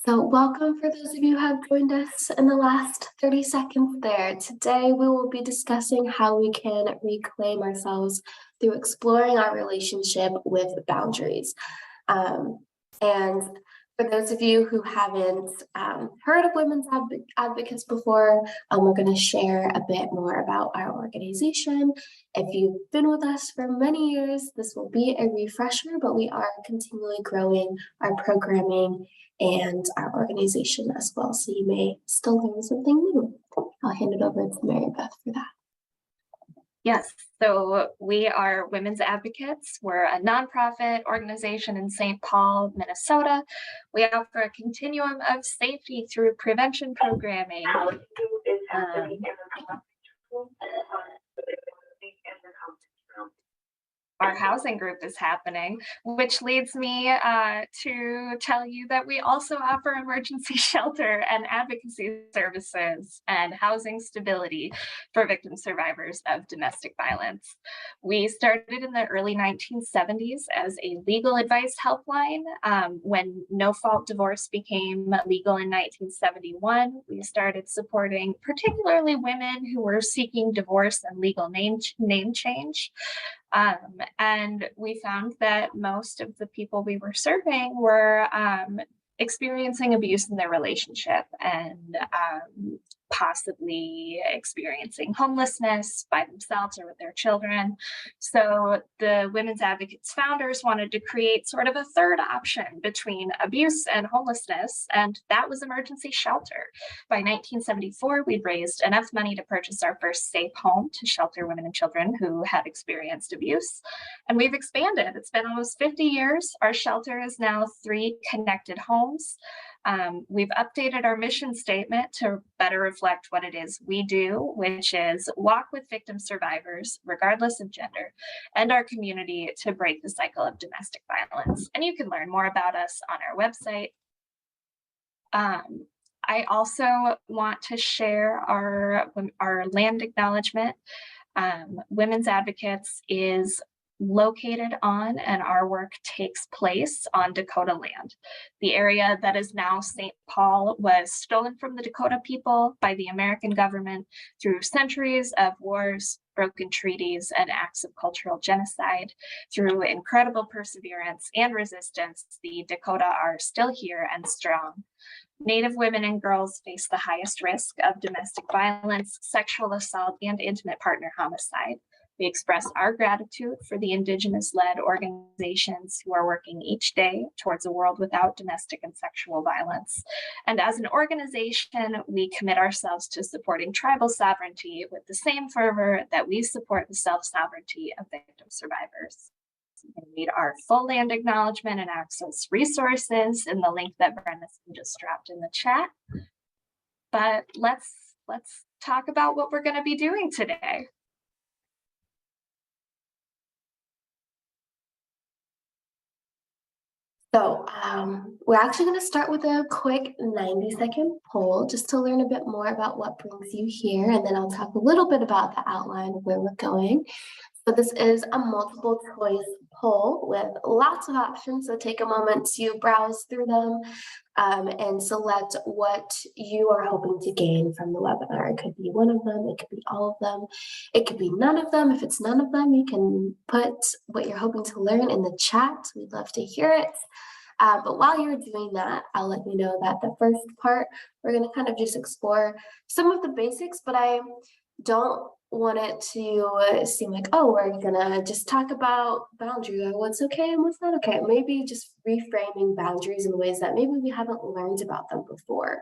So welcome for those of you who have joined us in the last 30 seconds there. Today we will be discussing how we can reclaim ourselves through exploring our relationship with boundaries. And for those of you who haven't heard of women's advocates before, we're going to share a bit more about our organization. If you've been with us for many years, this will be a refresher, but we are continually growing our programming and our organization as well. So you may still learn something new. I'll hand it over to Mary Beth for that. Yes, so we are Women's Advocates. We're a nonprofit organization in St. Paul, Minnesota. We offer a continuum of safety through prevention programming. Our housing group is happening, which leads me to tell you that we also offer emergency shelter and advocacy services and housing stability for victim survivors of domestic violence. We started in the early 1970s as a legal advice helpline. When no-fault divorce became legal in 1971, we started supporting particularly women who were seeking divorce and legal name change. And we found that most of the people we were serving were experiencing abuse in their relationship and possibly experiencing homelessness by themselves or with their children. So the Women's Advocates founders wanted to create sort of a third option between abuse and homelessness, and that was emergency shelter. By 1974, we'd raised enough money to purchase our first safe home to shelter women and children who had experienced abuse, and we've expanded. It's been almost 50 years. Our shelter is now 3 connected homes. We've updated our mission statement to better reflect what it is we do, which is walk with victim survivors, regardless of gender, and our community to break the cycle of domestic violence. And you can learn more about us on our website. I also want to share our land acknowledgement. Women's Advocates is located on, and our work takes place on, Dakota land. The area that is now St. Paul was stolen from the Dakota people by the American government through centuries of wars, broken treaties, and acts of cultural genocide. Through incredible perseverance and resistance, the Dakota are still here and strong. Native women and girls face the highest risk of domestic violence, sexual assault, and intimate partner homicide. We express our gratitude for the Indigenous-led organizations who are working each day towards a world without domestic and sexual violence. And as an organization, we commit ourselves to supporting tribal sovereignty with the same fervor that we support the self-sovereignty of victim survivors. You can read our full land acknowledgement and access resources in the link that Brenda just dropped in the chat. But let's talk about what we're going to be doing today. So we're actually going to start with a quick 90-second poll just to learn a bit more about what brings you here, and then I'll talk a little bit about the outline of where we're going. So this is a multiple choice poll with lots of options, so take a moment to browse through them and select what you are hoping to gain from the webinar. It could be one of them, it could be all of them, it could be none of them. If it's none of them, you can put what you're hoping to learn in the chat. We'd love to hear it. But while you're doing that, I'll let you know that the first part, we're going to kind of just explore some of the basics, but I don't want it to seem like, oh, we're gonna just talk about boundaries or what's okay and what's not okay. Maybe just reframing boundaries in ways that maybe we haven't learned about them before.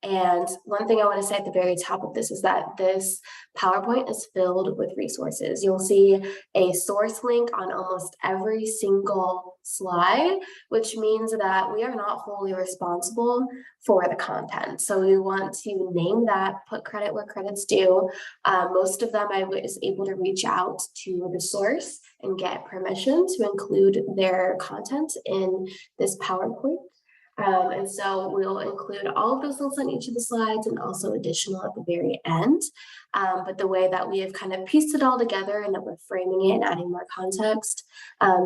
And one thing I want to say at the very top of this is that this PowerPoint is filled with resources. You'll see a source link on almost every single slide, which means that we are not wholly responsible for the content. So we want to name that, put credit where credit's due. Most of them I was able to reach out to the source and get permission to include their content in this PowerPoint. And so we'll include all of those links on each of the slides and also additional at the very end. But the way that we have kind of pieced it all together and that we're framing it and adding more context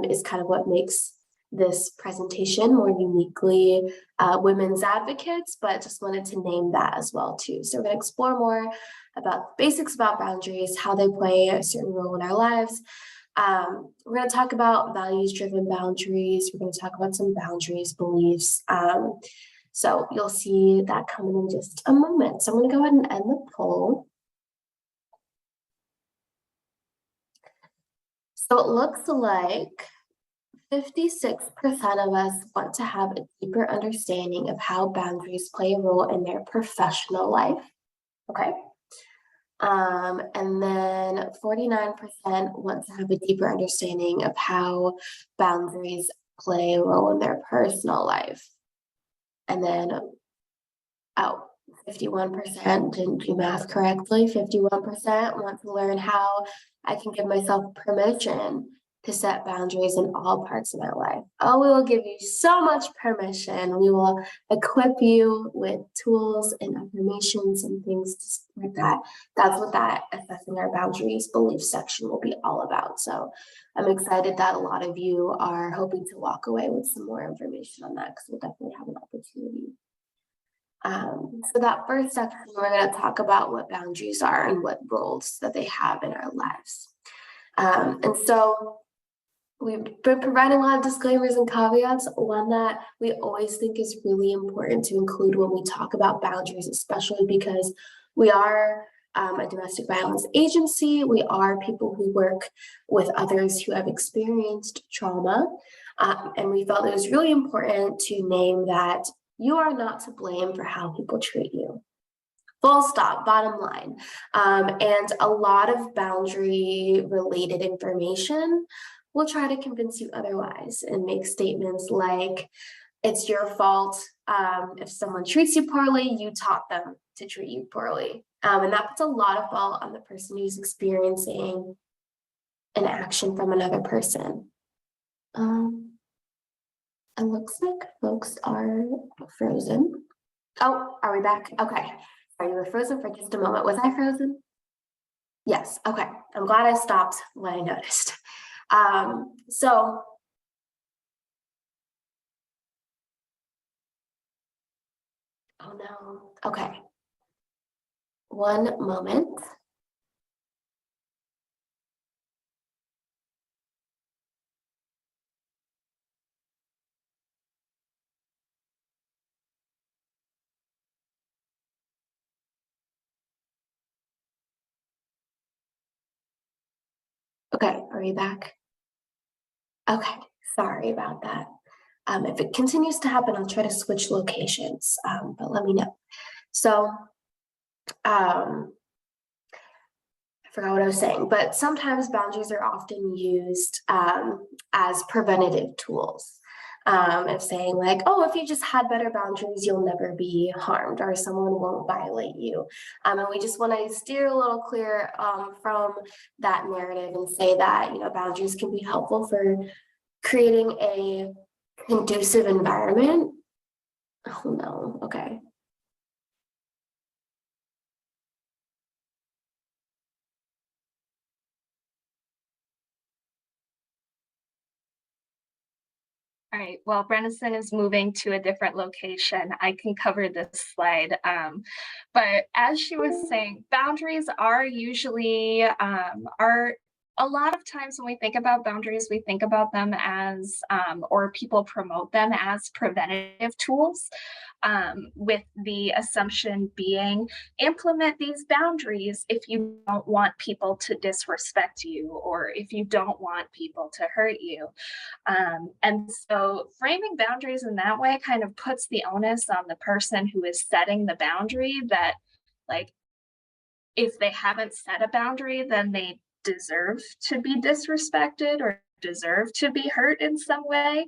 is kind of what makes this presentation more uniquely women's advocates, but just wanted to name that as well too. So we're going to explore more about the basics about boundaries, how they play a certain role in our lives. We're going to talk about values-driven boundaries. We're going to talk about some boundaries, beliefs. So you'll see that coming in just a moment. So I'm going to go ahead and end the poll. So it looks like 56% of us want to have a deeper understanding of how boundaries play a role in their professional life. Okay. And then 49% want to have a deeper understanding of how boundaries play a role in their personal life. And then, 51% didn't do math correctly. 51% want to learn how I can give myself permission to set boundaries in all parts of my life. Oh, we will give you so much permission. We will equip you with tools and affirmations and things like that. That's what that assessing our boundaries belief section will be all about. So I'm excited that a lot of you are hoping to walk away with some more information on that, because we'll definitely have an opportunity. So that first section, we're going to talk about what boundaries are and what roles that they have in our lives. And so we've been providing a lot of disclaimers and caveats. One that we always think is really important to include when we talk about boundaries, especially because we are a domestic violence agency. We are people who work with others who have experienced trauma. And we felt it was really important to name that you are not to blame for how people treat you. Full stop, bottom line. And a lot of boundary related information will try to convince you otherwise and make statements like, it's your fault. If someone treats you poorly, you taught them to treat you poorly. And that puts a lot of fault on the person who's experiencing an action from another person. It looks like folks are frozen. Oh, are we back? Okay. Sorry, you were frozen for just a moment. Was I frozen? Yes. Okay. I'm glad I stopped when I noticed. So oh no. Okay. One moment. Okay, are we back? Okay, sorry about that. If it continues to happen, I'll try to switch locations, but let me know. So, I forgot what I was saying, but sometimes boundaries are often used as preventative tools. Of saying like, oh, if you just had better boundaries, you'll never be harmed, or someone won't violate you. And we just want to steer a little clear from that narrative and say that, you know, boundaries can be helpful for creating a conducive environment. Oh no, okay. All right, well, Brenison is moving to a different location. I can cover this slide. But as she was saying, boundaries are usually, are a lot of times when we think about boundaries, we think about them as, or people promote them as preventative tools, with the assumption being implement these boundaries if you don't want people to disrespect you or if you don't want people to hurt you. And so framing boundaries in that way kind of puts the onus on the person who is setting the boundary that, like, if they haven't set a boundary, then they deserve to be disrespected or deserve to be hurt in some way.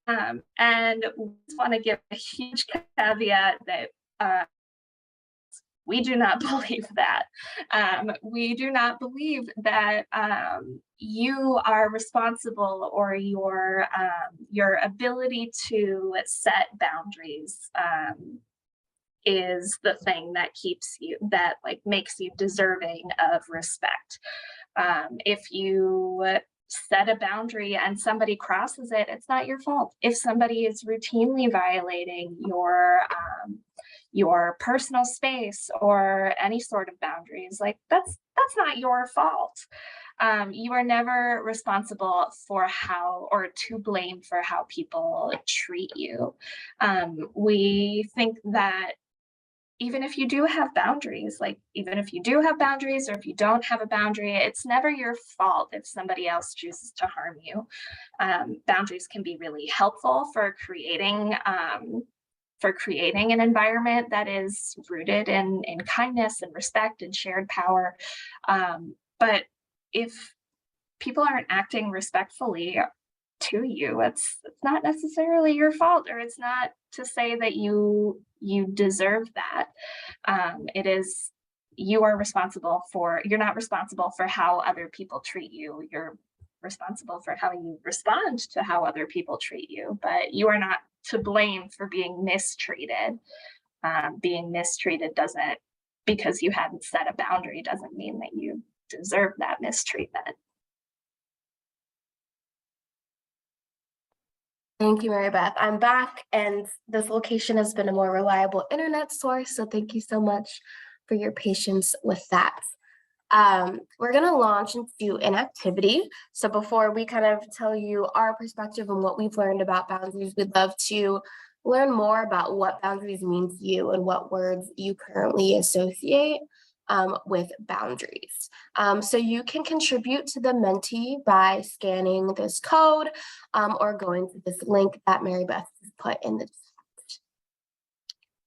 And we want to give a huge caveat that we do not believe that. We do not believe that you are responsible or your ability to set boundaries is the thing that keeps you, that like makes you deserving of respect. If you set a boundary and somebody crosses it, it's not your fault. If somebody is routinely violating your personal space or any sort of boundaries, like that's not your fault. You are never responsible for how or to blame for how people treat you. We think that even if you do have boundaries, like even if you do have boundaries or if you don't have a boundary, it's never your fault if somebody else chooses to harm you. Boundaries can be really helpful for creating an environment that is rooted in kindness and respect and shared power. But if people aren't acting respectfully to you, it's not necessarily your fault, or it's not to say that you deserve that. It is you are responsible for you're not responsible for how other people treat you. You're responsible for how you respond to how other people treat you, but you are not to blame for being mistreated. Being mistreated doesn't because you hadn't set a boundary doesn't mean that you deserve that mistreatment. Thank you, Mary Beth. I'm back, and this location has been a more reliable internet source, so thank you so much for your patience with that. We're going to launch into an activity. So before we kind of tell you our perspective on what we've learned about boundaries, we'd love to learn more about what boundaries mean to you and what words you currently associate with boundaries. So you can contribute to the Menti by scanning this code or going to this link that Mary Beth has put in the chat.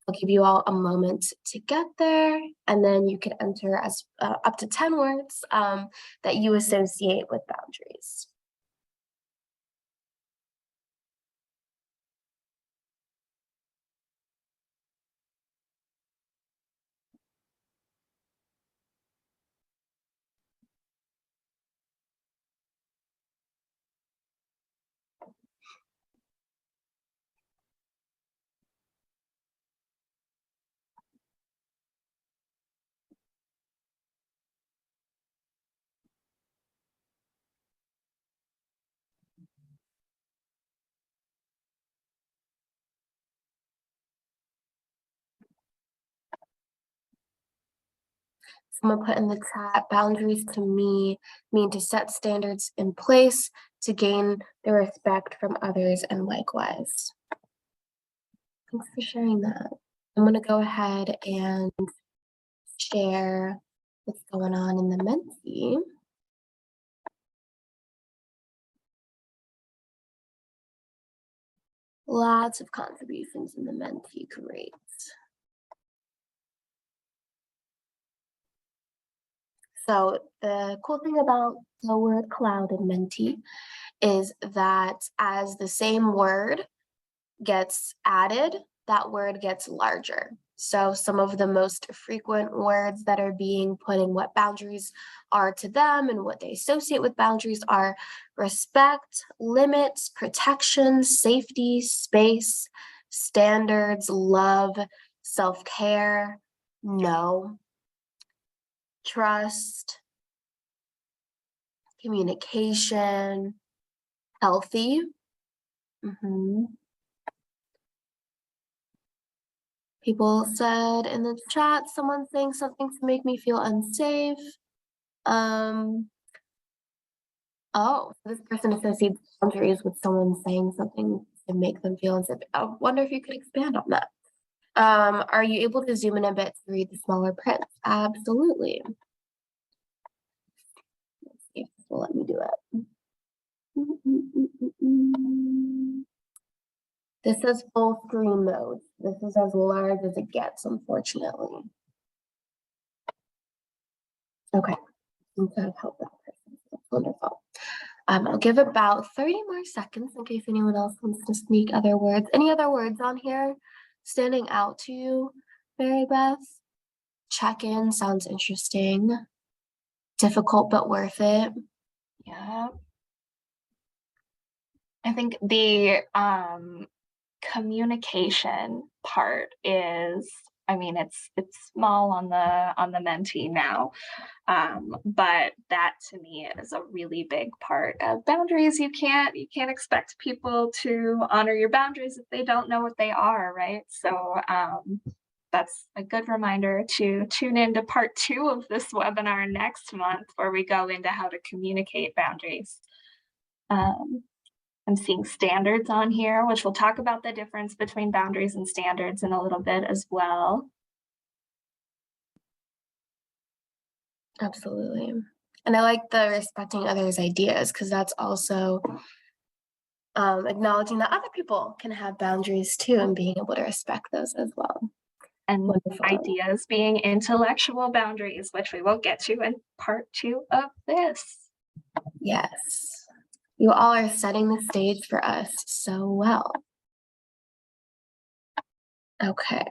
I'll give you all a moment to get there, and then you can enter as up to 10 words that you associate with boundaries. Someone put in the chat, boundaries to me mean to set standards in place to gain the respect from others and likewise. Thanks for sharing that. I'm going to go ahead and share what's going on in the Menti. Lots of contributions in the Menti, great. So the cool thing about the word cloud in Menti is that as the same word gets added, that word gets larger. So some of the most frequent words that are being put in what boundaries are to them and what they associate with boundaries are respect, limits, protection, safety, space, standards, love, self-care, no, trust, communication, healthy. People said in the chat, someone saying something to make me feel unsafe. Oh, this person associates boundaries with someone saying something to make them feel unsafe. I wonder if you could expand on that. Are you able to zoom in a bit to read the smaller print? Absolutely. Let's see if this will let me do it. This is full screen mode. This is as large as it gets, unfortunately. Okay, seems to have helped that person. That's wonderful. I'll give about 30 more seconds in case anyone else wants to sneak other words. Any other words on here standing out to you, Mary Beth? Check-in sounds interesting. Difficult but worth it. Yeah. I think the communication part is I mean, it's small on the mentee now, but that to me is a really big part of boundaries. You can't expect people to honor your boundaries if they don't know what they are, right? So that's a good reminder to tune into part 2 of this webinar next month, where we go into how to communicate boundaries. Um, I'm seeing standards on here, which we'll talk about the difference between boundaries and standards in a little bit as well. Absolutely. And I like the respecting others' ideas, because that's also acknowledging that other people can have boundaries too, and being able to respect those as well. And Wonderful. ideas being intellectual boundaries, which we will get to in part 2 of this. Yes. You all are setting the stage for us so well. Okay.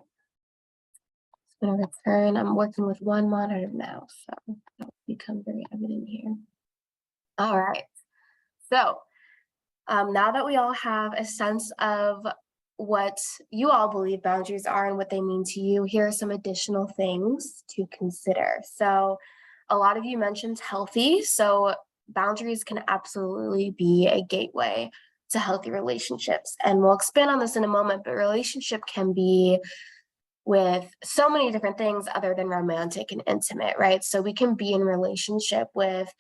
I'm going to return. I'm working with one monitor now, so that'll become very evident here. All right. So now that we all have a sense of what you all believe boundaries are and what they mean to you, here are some additional things to consider. So a lot of you mentioned healthy. So boundaries can absolutely be a gateway to healthy relationships. And we'll expand on this in a moment, but relationship can be with so many different things other than romantic and intimate, right? So we can be in relationship with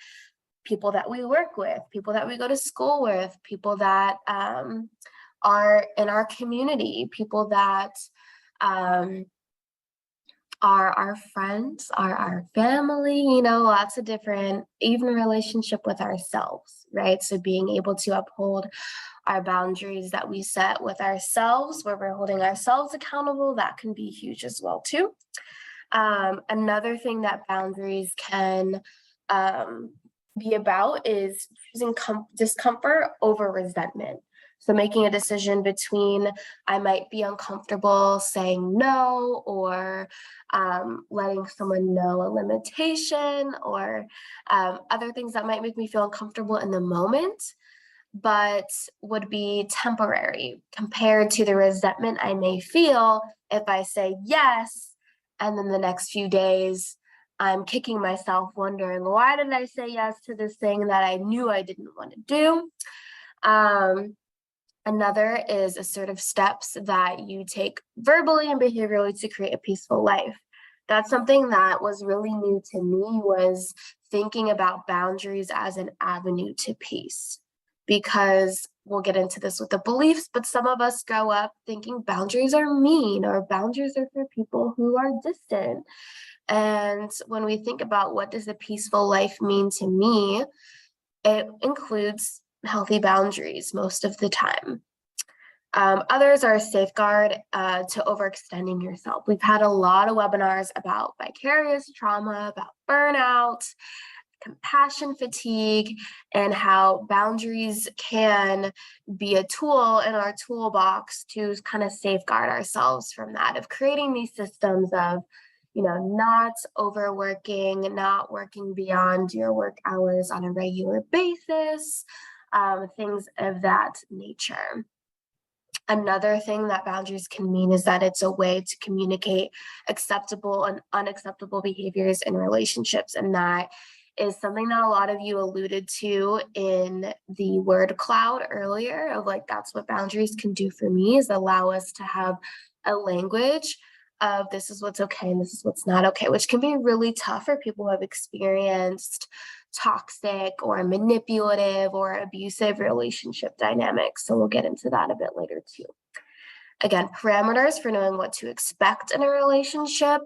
people that we work with, people that we go to school with, people that are in our community, people that are our friends, are our family, lots of different, even relationship with ourselves, right? So being able to uphold our boundaries that we set with ourselves, where we're holding ourselves accountable, that can be huge as well too. Another thing that boundaries can be about is choosing discomfort over resentment. So making a decision between I might be uncomfortable saying no, or letting someone know a limitation, or other things that might make me feel uncomfortable in the moment, but would be temporary compared to the resentment I may feel if I say yes, and then the next few days I'm kicking myself wondering, why did I say yes to this thing that I knew I didn't want to do? Another is assertive steps that you take verbally and behaviorally to create a peaceful life. That's something that was really new to me, was thinking about boundaries as an avenue to peace. Because we'll get into this with the beliefs, but some of us grow up thinking boundaries are mean, or boundaries are for people who are distant. And when we think about what does a peaceful life mean to me, it includes healthy boundaries most of the time. Others are a safeguard to overextending yourself. We've had a lot of webinars about vicarious trauma, about burnout, compassion fatigue, and how boundaries can be a tool in our toolbox to kind of safeguard ourselves from that, of creating these systems of not overworking, not working beyond your work hours on a regular basis, things of that nature. Another thing that boundaries can mean is that it's a way to communicate acceptable and unacceptable behaviors in relationships. And that is something that a lot of you alluded to in the word cloud earlier, of like, that's what boundaries can do for me, is allow us to have a language of this is what's okay and this is what's not okay, which can be really tough for people who have experienced toxic or manipulative or abusive relationship dynamics. So we'll get into that a bit later too. Again, parameters for knowing what to expect in a relationship.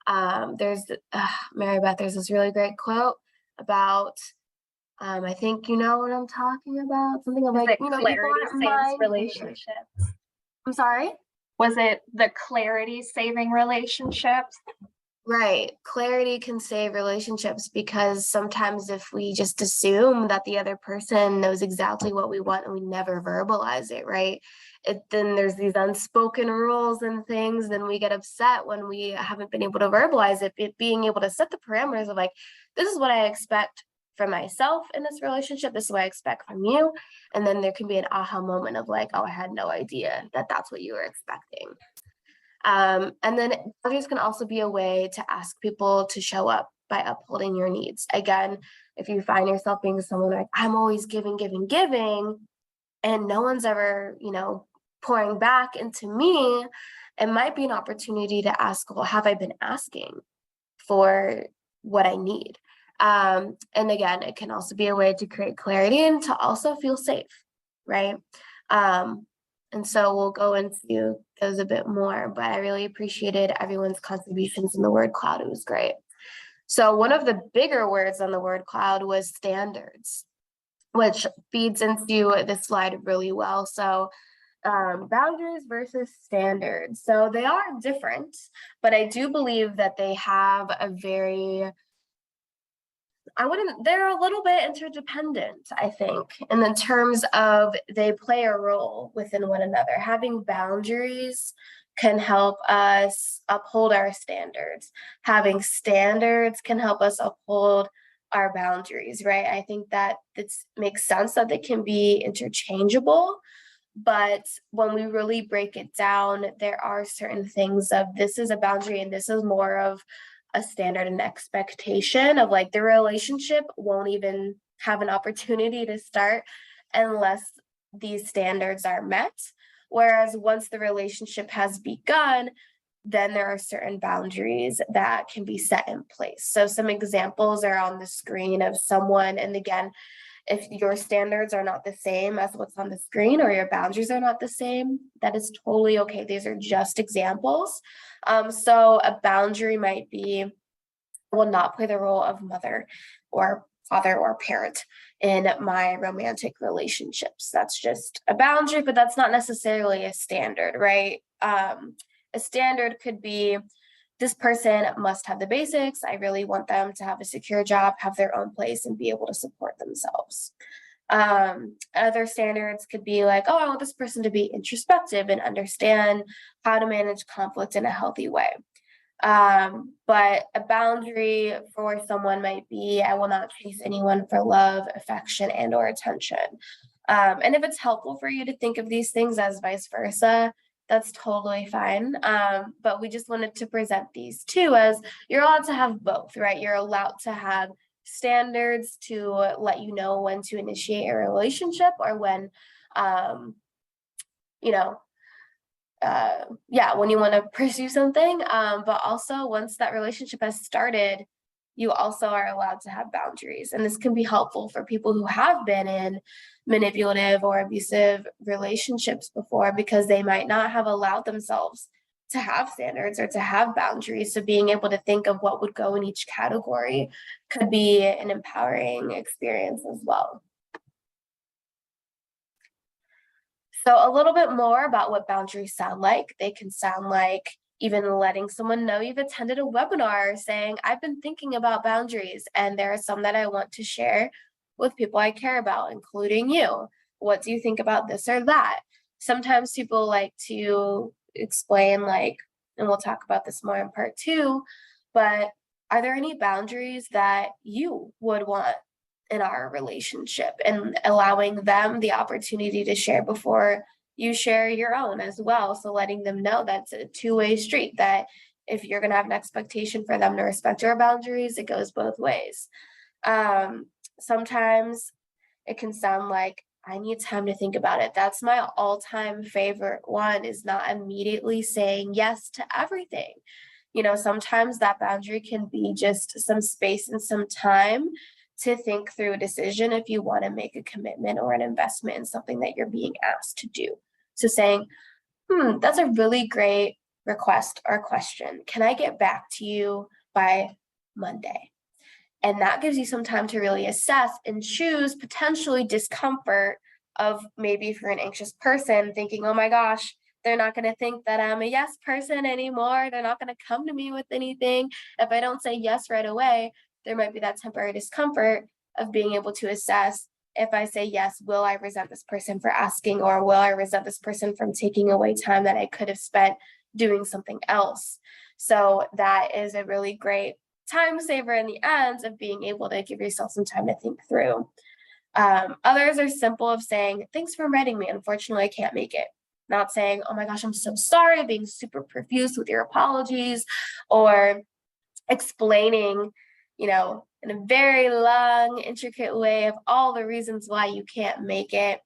There's Mary Beth, there's this really great quote about I think you know what I'm talking about. Something of like, clarity saves relationships. I'm sorry? Was it the clarity saving relationships? Right. Clarity can save relationships, because sometimes if we just assume that the other person knows exactly what we want and we never verbalize it, right? Then there's these unspoken rules and things, then we get upset when we haven't been able to verbalize it. Being able to set the parameters of like, this is what I expect from myself in this relationship, this is what I expect from you. And then there can be an aha moment of like, oh, I had no idea that that's what you were expecting. And then boundaries can also be a way to ask people to show up by upholding your needs. Again, if you find yourself being someone like, I'm always giving, giving, giving, and no one's ever, pouring back into me, it might be an opportunity to ask, well, have I been asking for what I need? And again, it can also be a way to create clarity and to also feel safe, right? And so we'll go into those a bit more, but I really appreciated everyone's contributions in the word cloud. It was great. So one of the bigger words on the word cloud was standards, which feeds into this slide really well. So boundaries versus standards. So they are different, but I do believe that they have a very, they're a little bit interdependent, I think, in the terms of they play a role within one another. Having boundaries can help us uphold our standards. Having standards can help us uphold our boundaries, right? I think that it makes sense that they can be interchangeable. But when we really break it down, there are certain things of this is a boundary and this is more of a standard and expectation of like the relationship won't even have an opportunity to start unless these standards are met. Whereas once the relationship has begun, then there are certain boundaries that can be set in place. So some examples are on the screen of someone, and again, if your standards are not the same as what's on the screen or your boundaries are not the same, that is totally okay. These are just examples. So a boundary might be, I will not play the role of mother or father or parent in my romantic relationships. That's just a boundary, but that's not necessarily a standard, right? A standard could be, this person must have the basics. I really want them to have a secure job, have their own place, and be able to support themselves. Other standards could be like, oh, I want this person to be introspective and understand how to manage conflict in a healthy way. But a boundary for someone might be, I will not chase anyone for love, affection, and or attention. And if it's helpful for you to think of these things as vice versa, that's totally fine. But we just wanted to present these two as you're allowed to have both, right? You're allowed to have standards to let you know when to initiate a relationship or when, you know, when you want to pursue something. But also once that relationship has started, you also are allowed to have boundaries. And this can be helpful for people who have been in manipulative or abusive relationships before, because they might not have allowed themselves to have standards or to have boundaries. So being able to think of what would go in each category could be an empowering experience as well. So a little bit more about what boundaries sound like. They can sound like even letting someone know you've attended a webinar saying, I've been thinking about boundaries and there are some that I want to share with people I care about, including you. What do you think about this or that? Sometimes people like to explain like, and we'll talk about this more in part 2, but are there any boundaries that you would want in our relationship, and allowing them the opportunity to share before you share your own as well. So letting them know that's a two-way street, that if you're going to have an expectation for them to respect your boundaries, it goes both ways. Sometimes it can sound like, I need time to think about it. That's my all-time favorite one, is not immediately saying yes to everything. Sometimes that boundary can be just some space and some time to think through a decision if you want to make a commitment or an investment in something that you're being asked to do. So saying, that's a really great request or question. Can I get back to you by Monday? And that gives you some time to really assess and choose potentially discomfort of, maybe if you're an anxious person thinking, oh my gosh, they're not going to think that I'm a yes person anymore. They're not going to come to me with anything. If I don't say yes right away, there might be that temporary discomfort of being able to assess, if I say yes, will I resent this person for asking, or will I resent this person from taking away time that I could have spent doing something else? So that is a really great time saver in the end of being able to give yourself some time to think through. Others are simple, of saying, thanks for inviting me. Unfortunately, I can't make it. not saying, oh my gosh, I'm so sorry, being super profuse with your apologies, or explaining, in a very long, intricate way of all the reasons why you can't make it.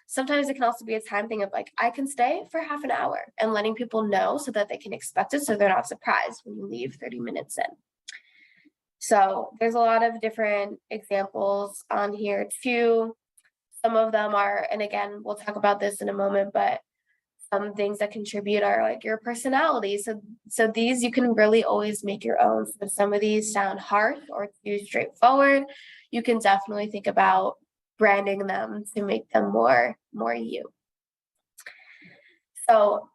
Sometimes it can also be a time thing of like, I can stay for half an hour and letting people know so that they can expect it so they're not surprised when you leave 30 minutes in. So there's a lot of different examples on here too. Some of them are, and again, we'll talk about this in a moment, but some things that contribute are like your personality. So these you can really always make your own. So if some of these sound harsh or too straightforward, you can definitely think about branding them to make them more you. So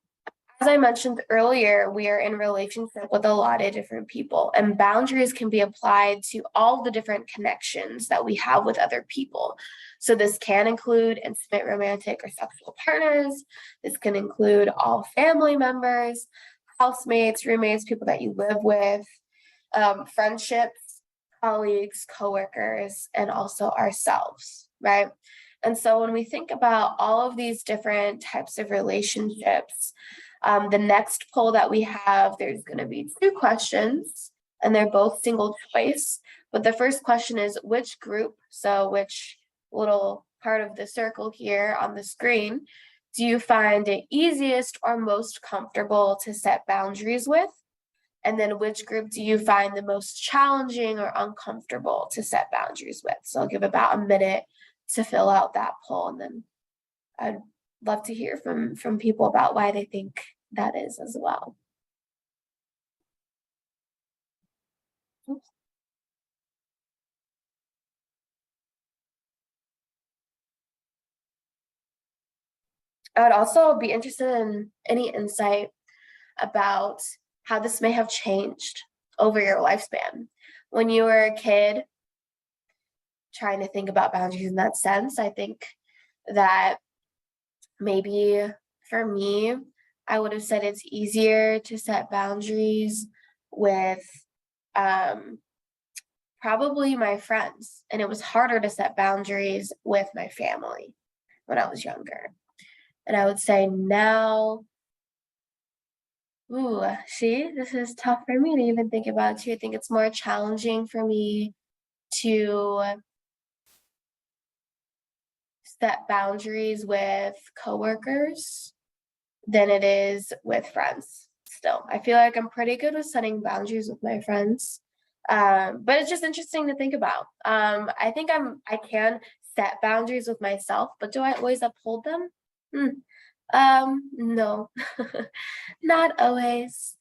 as I mentioned earlier, we are in relationship with a lot of different people, and boundaries can be applied to all the different connections that we have with other people. So this can include intimate, romantic, or sexual partners. This can include all family members, housemates, roommates, people that you live with, friendships, colleagues, coworkers, and also ourselves, right? And so when we think about all of these different types of relationships, the next poll that we have, there's going to be 2 questions, and they're both single choice. But the first question is which group, so which little part of the circle here on the screen, do you find it easiest or most comfortable to set boundaries with? And then which group do you find the most challenging or uncomfortable to set boundaries with? So I'll give about a minute to fill out that poll, and then I'd love to hear from people about why they think that is as well. Oops. I would also be interested in any insight about how this may have changed over your lifespan. When you were a kid, trying to think about boundaries in that sense, I think that maybe for me, I would have said it's easier to set boundaries with probably my friends, and it was harder to set boundaries with my family when I was younger. And I would say now, ooh, see, this is tough for me to even think about too. I think it's more challenging for me to set boundaries with coworkers than it is with friends still. I feel like I'm pretty good with setting boundaries with my friends. But it's just interesting to think about. I think I can set boundaries with myself, but do I always uphold them? No, not always.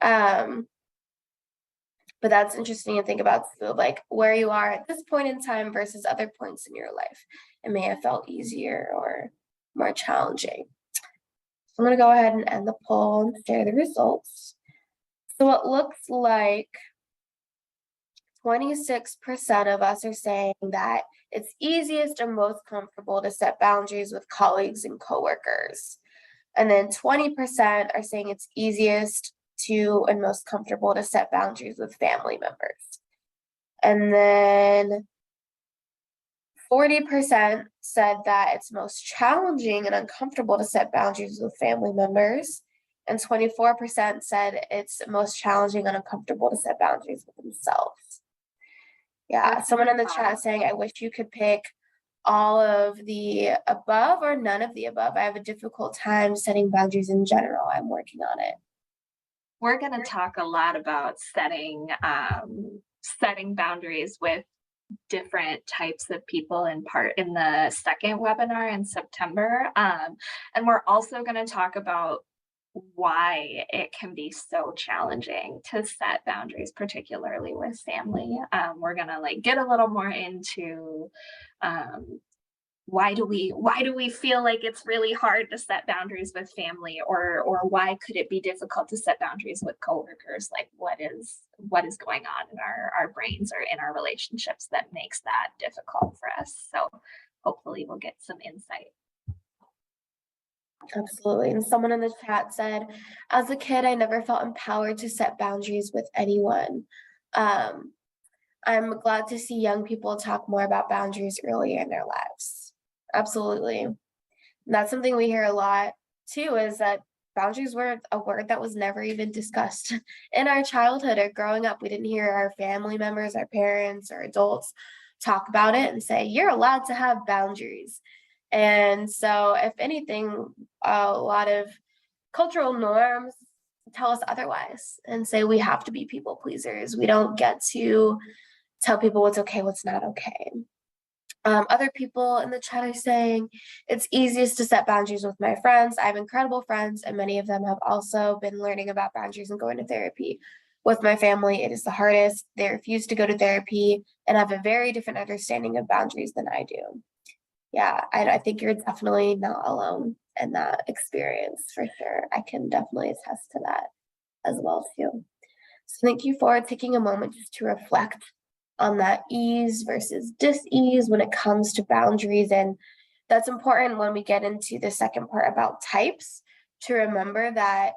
Um, but that's interesting to think about, so like where you are at this point in time versus other points in your life. It may have felt easier or more challenging. So I'm going to go ahead and end the poll and share the results. So it looks like 26% of us are saying that it's easiest and most comfortable to set boundaries with colleagues and coworkers. And then 20% are saying it's easiest to and most comfortable to set boundaries with family members. And then 40% said that it's most challenging and uncomfortable to set boundaries with family members. And 24% said it's most challenging and uncomfortable to set boundaries with themselves. Yeah, someone in the chat saying, I wish you could pick all of the above or none of the above. I have a difficult time setting boundaries in general. I'm working on it. We're going to talk a lot about setting boundaries with different types of people in the second webinar in September. And we're also going to talk about why it can be so challenging to set boundaries, particularly with family. We're going to get a little more into why do we feel like it's really hard to set boundaries with family, or why could it be difficult to set boundaries with coworkers? Like what is going on in our brains or in our relationships that makes that difficult for us? So hopefully we'll get some insight. Absolutely. And someone in the chat said, as a kid, I never felt empowered to set boundaries with anyone. I'm glad to see young people talk more about boundaries early in their lives. Absolutely. And that's something we hear a lot too is that boundaries were a word that was never even discussed in our childhood or growing up. We didn't hear our family members, our parents, or adults talk about it and say, you're allowed to have boundaries. And so, if anything, a lot of cultural norms tell us otherwise and say we have to be people pleasers. We don't get to tell people what's okay, what's not okay. Other people in the chat are saying it's easiest to set boundaries with my friends. I have incredible friends, and many of them have also been learning about boundaries and going to therapy. With my family, it is the hardest. They refuse to go to therapy and have a very different understanding of boundaries than I do. Yeah, I think you're definitely not alone in that experience for sure. I can definitely attest to that as well too. So thank you for taking a moment just to reflect on that ease versus dis-ease when it comes to boundaries. And that's important when we get into the second part about types, to remember that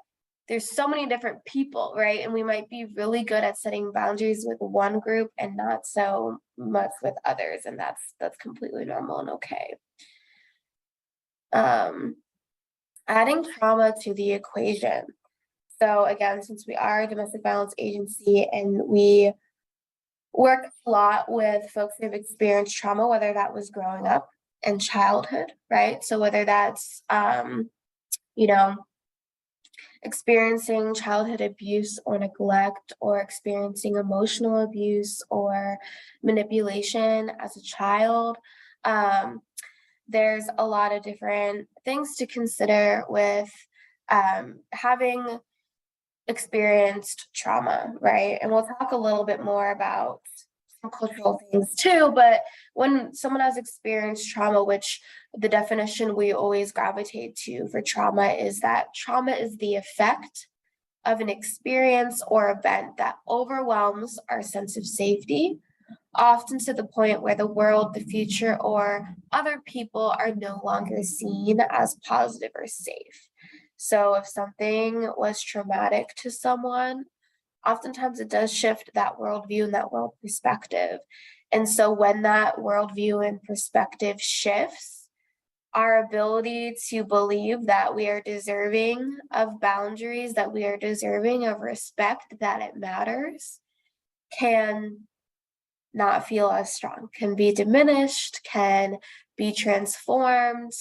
there's so many different people, right? And we might be really good at setting boundaries with one group and not so much with others. And that's completely normal and okay. Adding trauma to the equation. So again, since we are a domestic violence agency and we work a lot with folks who have experienced trauma, whether that was growing up in childhood, right? So whether that's, you know, experiencing childhood abuse or neglect, or experiencing emotional abuse or manipulation as a child, there's a lot of different things to consider with having experienced trauma, right? And we'll talk a little bit more about some cultural things too, but when someone has experienced trauma, which the definition we always gravitate to for trauma is that trauma is the effect of an experience or event that overwhelms our sense of safety, often to the point where the world, the future, or other people are no longer seen as positive or safe. So if something was traumatic to someone, oftentimes it does shift that worldview and that world perspective. And so when that worldview and perspective shifts, our ability to believe that we are deserving of boundaries, that we are deserving of respect, that it matters, can not feel as strong, can be diminished, can be transformed,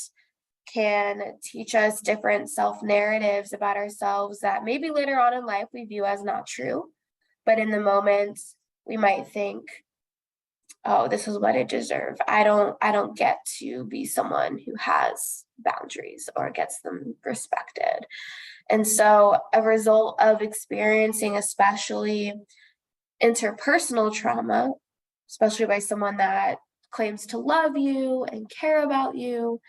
can teach us different self-narratives about ourselves that maybe later on in life we view as not true. But in the moment, we might think, oh, this is what I deserve. I don't get to be someone who has boundaries or gets them respected. And so a result of experiencing especially interpersonal trauma, especially by someone that claims to love you and care about you,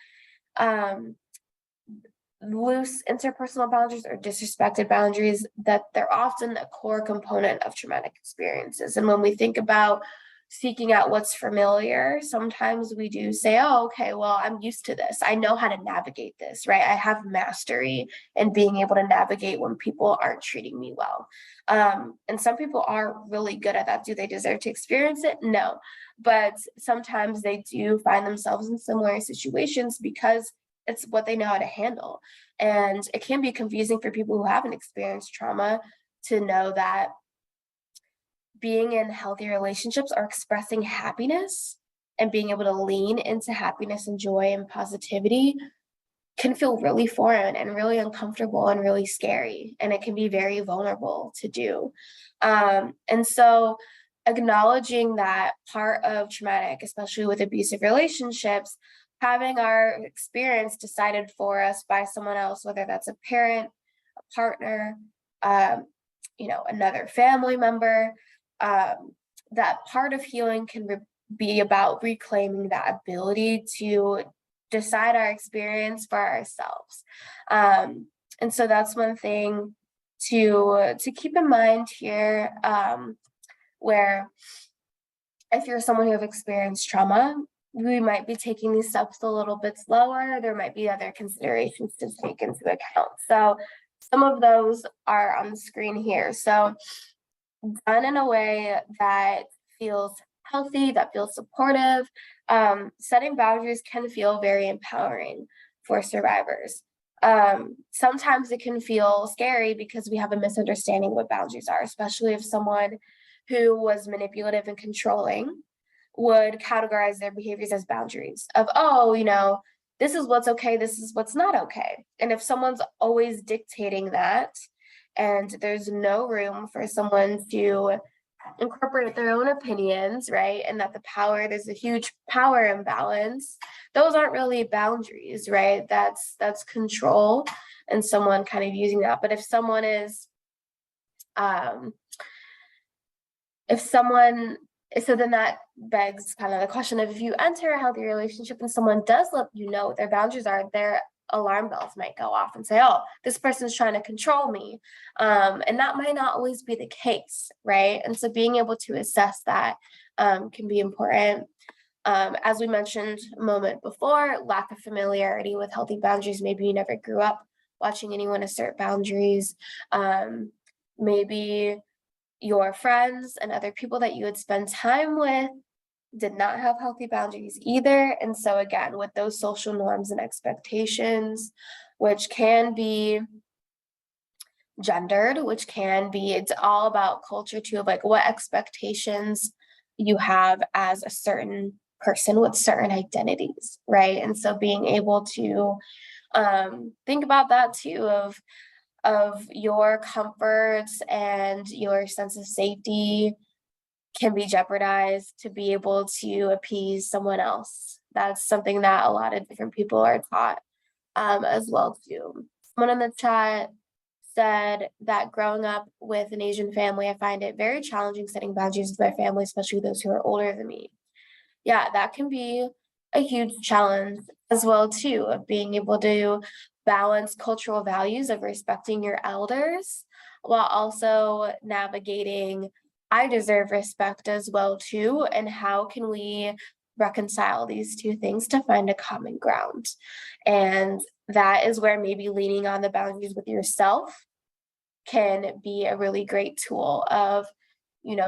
loose interpersonal boundaries or disrespected boundaries, that they're often a core component of traumatic experiences. And when we think about seeking out what's familiar, sometimes we do say, oh, okay, well, I'm used to this. I know how to navigate this, right? I have mastery in being able to navigate when people aren't treating me well. And some people are really good at that. Do they deserve to experience it? No. But sometimes they do find themselves in similar situations because it's what they know how to handle. And it can be confusing for people who haven't experienced trauma to know that being in healthy relationships or expressing happiness and being able to lean into happiness and joy and positivity can feel really foreign and really uncomfortable and really scary. And it can be very vulnerable to do. And so acknowledging that part of traumatic, especially with abusive relationships, having our experience decided for us by someone else, whether that's a parent, a partner, another family member, that part of healing can be about reclaiming that ability to decide our experience for ourselves. And so that's one thing to keep in mind here, where if you're someone who have experienced trauma, we might be taking these steps a little bit slower. There might be other considerations to take into account. So some of those are on the screen here. So done in a way that feels healthy, that feels supportive. Setting boundaries can feel very empowering for survivors. sometimes it can feel scary because we have a misunderstanding what boundaries are, especially if someone who was manipulative and controlling would categorize their behaviors as boundaries of, oh, this is what's okay, this is what's not okay. And if someone's always dictating that, and there's no room for someone to incorporate their own opinions, right? And that there's a huge power imbalance. Those aren't really boundaries, right? That's control and someone kind of using that. But if someone is, um, if someone, so then that begs kind of the question of, if you enter a healthy relationship and someone does let you know what their boundaries are, their alarm bells might go off and say, oh, this person's trying to control me. And that might not always be the case, right? And so being able to assess that can be important. As we mentioned a moment before, lack of familiarity with healthy boundaries. Maybe you never grew up watching anyone assert boundaries. Maybe your friends and other people that you would spend time with did not have healthy boundaries either. And so again, with those social norms and expectations, which can be gendered, it's all about culture too, of like what expectations you have as a certain person with certain identities, right? And so being able to think about that too, of your comforts and your sense of safety can be jeopardized to be able to appease someone else. That's something that a lot of different people are taught as well too. Someone in the chat said that growing up with an Asian family, I find it very challenging setting boundaries with my family, especially those who are older than me. Yeah, that can be a huge challenge as well too, of being able to balance cultural values of respecting your elders while also navigating I deserve respect as well too, and how can we reconcile these two things to find a common ground. And that is where maybe leaning on the boundaries with yourself can be a really great tool of,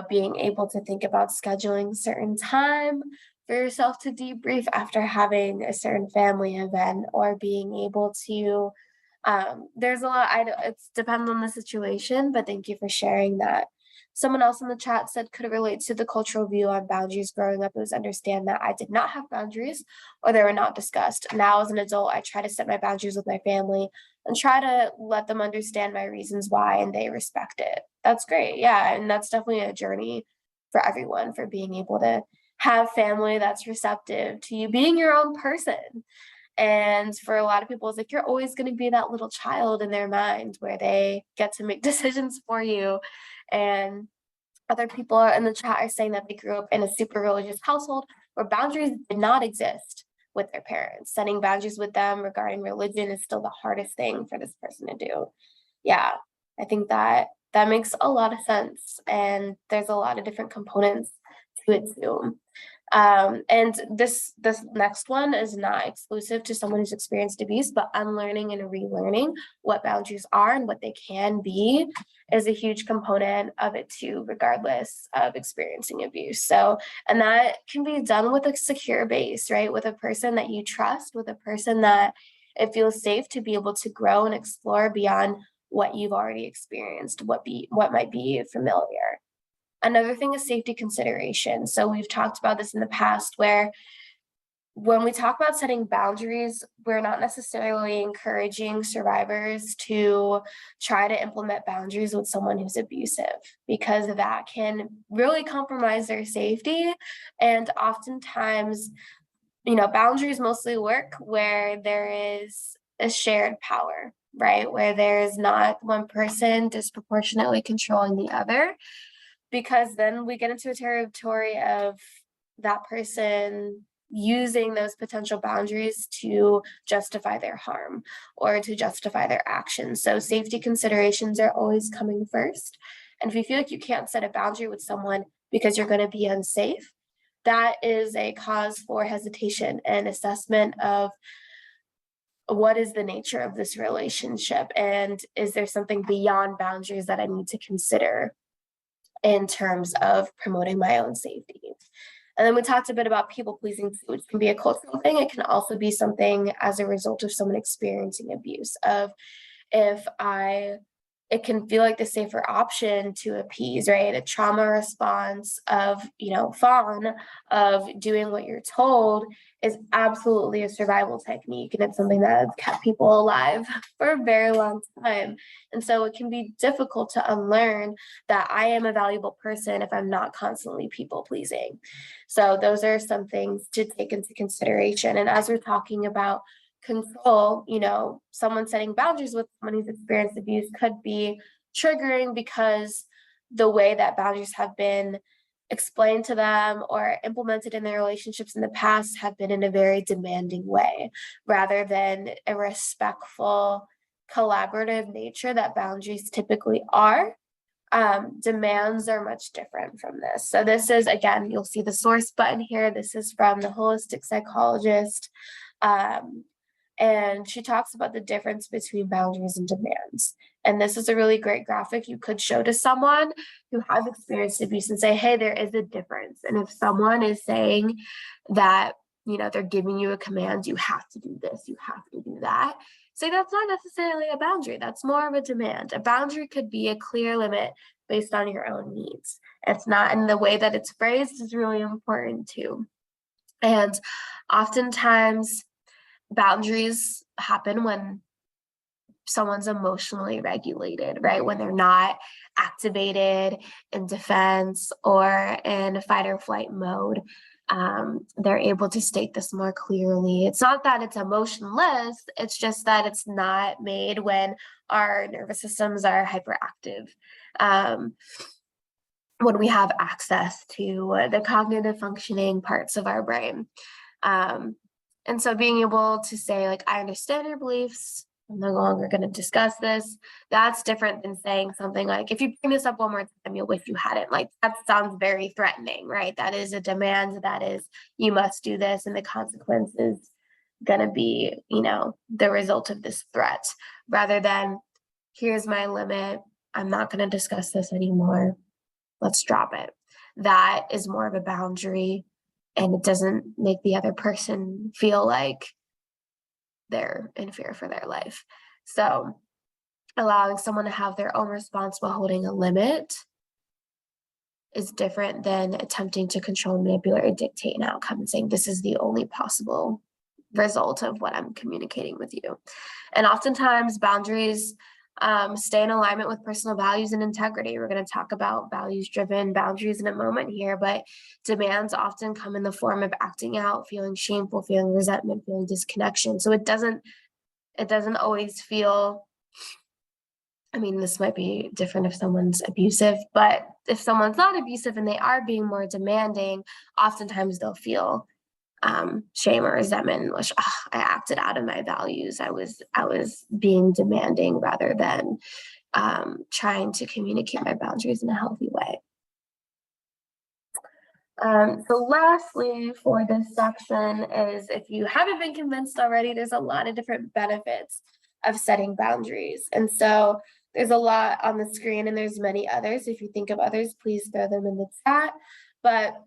being able to think about scheduling certain time for yourself to debrief after having a certain family event, or being able to, there's a lot, it depends on the situation, but thank you for sharing that. Someone else in the chat said, could it relate to the cultural view on boundaries growing up? It was understand that I did not have boundaries or they were not discussed. Now, as an adult, I try to set my boundaries with my family and try to let them understand my reasons why, and they respect it. That's great. Yeah. And that's definitely a journey for everyone, for being able to have family that's receptive to you being your own person. And for a lot of people, it's like you're always going to be that little child in their mind where they get to make decisions for you. And other people in the chat are saying that they grew up in a super religious household where boundaries did not exist with their parents. Setting boundaries with them regarding religion is still the hardest thing for this person to do. Yeah, I think that makes a lot of sense. And there's a lot of different components to it too. And this next one is not exclusive to someone who's experienced abuse, but unlearning and relearning what boundaries are and what they can be is a huge component of it too, regardless of experiencing abuse. So, and that can be done with a secure base, right? With a person that you trust, with a person that it feels safe to be able to grow and explore beyond what you've already experienced, what might be familiar. Another thing is safety consideration. So we've talked about this in the past, where when we talk about setting boundaries, we're not necessarily encouraging survivors to try to implement boundaries with someone who's abusive, because that can really compromise their safety. And oftentimes, boundaries mostly work where there is a shared power, right? Where there is not one person disproportionately controlling the other, because then we get into a territory of that person using those potential boundaries to justify their harm or to justify their actions. So safety considerations are always coming first. And if you feel like you can't set a boundary with someone because you're going to be unsafe, that is a cause for hesitation and assessment of what is the nature of this relationship, and is there something beyond boundaries that I need to consider in terms of promoting my own safety. And then we talked a bit about people pleasing, which can be a cultural thing. It can also be something as a result of someone experiencing abuse. Of if I it can feel like the safer option to appease, right? A trauma response of, fawn, of doing what you're told is absolutely a survival technique. And it's something that has kept people alive for a very long time. And so it can be difficult to unlearn that I am a valuable person if I'm not constantly people pleasing. So those are some things to take into consideration. And as we're talking about control, someone setting boundaries with someone who's experienced abuse could be triggering because the way that boundaries have been explained to them or implemented in their relationships in the past have been in a very demanding way rather than a respectful, collaborative nature that boundaries typically are. Demands are much different from this. So this is, again, you'll see the source button here. This is from the holistic psychologist. And she talks about the difference between boundaries and demands. And this is a really great graphic you could show to someone who has experienced abuse and say, hey, there is a difference. And if someone is saying that, they're giving you a command, you have to do this, you have to do that, say that's not necessarily a boundary. That's more of a demand. A boundary could be a clear limit based on your own needs. It's not, and the way that it's phrased is really important too. And oftentimes, boundaries happen when someone's emotionally regulated, right? When they're not activated in defense or in fight or flight mode. They're able to state this more clearly. It's not that it's emotionless, it's just that it's not made when our nervous systems are hyperactive. When we have access to the cognitive functioning parts of our brain. And so being able to say, like, I understand your beliefs, I'm no longer going to discuss this, that's different than saying something like, if you bring this up one more time, you'll wish you hadn't. Like, that sounds very threatening, right? That is a demand, that is, you must do this, and the consequence is going to be, the result of this threat, rather than, here's my limit, I'm not going to discuss this anymore, let's drop it. That is more of a boundary. And it doesn't make the other person feel like they're in fear for their life. So allowing someone to have their own response while holding a limit is different than attempting to control, manipulate, or dictate an outcome and saying, this is the only possible result of what I'm communicating with you. And oftentimes boundaries stay in alignment with personal values and integrity. We're going to talk about values-driven boundaries in a moment here, but demands often come in the form of acting out, feeling shameful, feeling resentment, feeling disconnection. So it doesn't always feel, this might be different if someone's abusive, but if someone's not abusive and they are being more demanding, oftentimes they'll feel shame or resentment, which I acted out of my values. I was being demanding rather than trying to communicate my boundaries in a healthy way. So lastly, for this section is, if you haven't been convinced already, there's a lot of different benefits of setting boundaries. And so there's a lot on the screen and there's many others. If you think of others, please throw them in the chat. But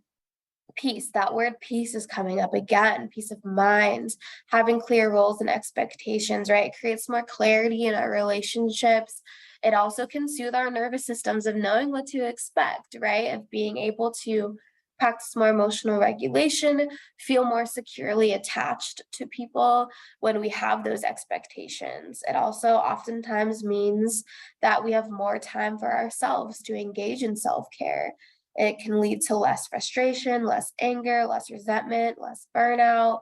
peace, that word peace is coming up again, peace of mind, having clear roles and expectations, right? It creates more clarity in our relationships. It also can soothe our nervous systems of knowing what to expect, right? Of being able to practice more emotional regulation, feel more securely attached to people when we have those expectations. It also oftentimes means that we have more time for ourselves to engage in self-care. It can lead to less frustration, less anger, less resentment, less burnout.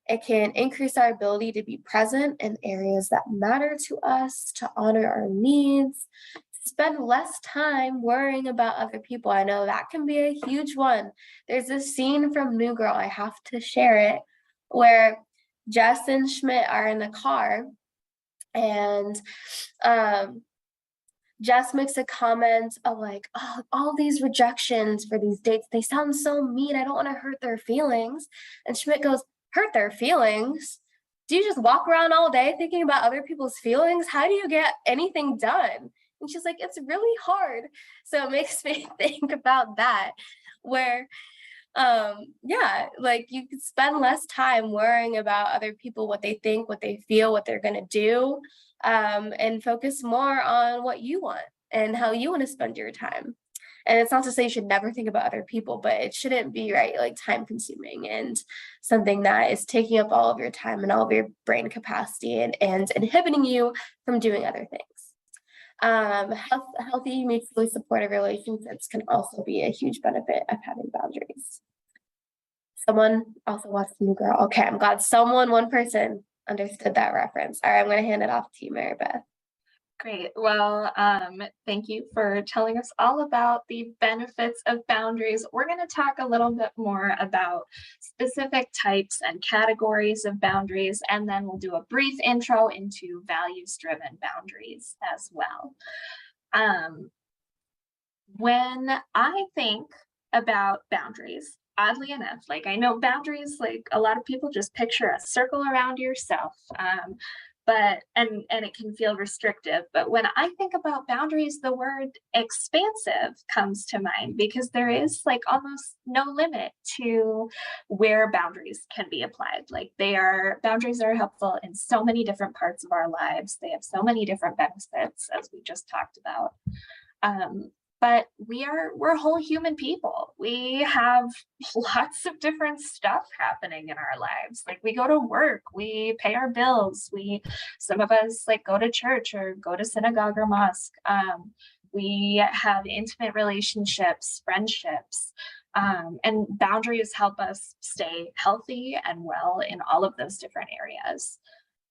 It can increase our ability to be present in areas that matter to us, to honor our needs, to spend less time worrying about other people. I know that can be a huge one. There's this scene from New Girl, I have to share it, where Jess and Schmidt are in the car and Jess makes a comment of like, oh, all these rejections for these dates, they sound so mean. I don't want to hurt their feelings. And Schmidt goes, hurt their feelings? Do you just walk around all day thinking about other people's feelings? How do you get anything done? And she's like, it's really hard. So it makes me think about that, where Yeah, like you could spend less time worrying about other people, what they think, what they feel, what they're gonna do, and focus more on what you want and how you want to spend your time. And it's not to say you should never think about other people, but it shouldn't be right, like time consuming and something that is taking up all of your time and all of your brain capacity and inhibiting you from doing other things. Healthy, mutually supportive relationships can also be a huge benefit of having boundaries. Someone also watched the New Girl. Okay, I'm glad someone, one person, understood that reference. All right, I'm going to hand it off to you, Mary Beth. Great. Well, thank you for telling us all about the benefits of boundaries. We're going to talk a little bit more about specific types and categories of boundaries, and then we'll do a brief intro into values-driven boundaries as well. When I think about boundaries, oddly enough, like I know boundaries, like a lot of people just picture a circle around yourself. But and it can feel restrictive. But when I think about boundaries, the word expansive comes to mind because there is like almost no limit to where boundaries can be applied. Like boundaries are helpful in so many different parts of our lives. They have so many different benefits, as we just talked about. But we're whole human people. We have lots of different stuff happening in our lives. Like we go to work, we pay our bills, some of us like go to church or go to synagogue or mosque. We have intimate relationships, friendships, and boundaries help us stay healthy and well in all of those different areas.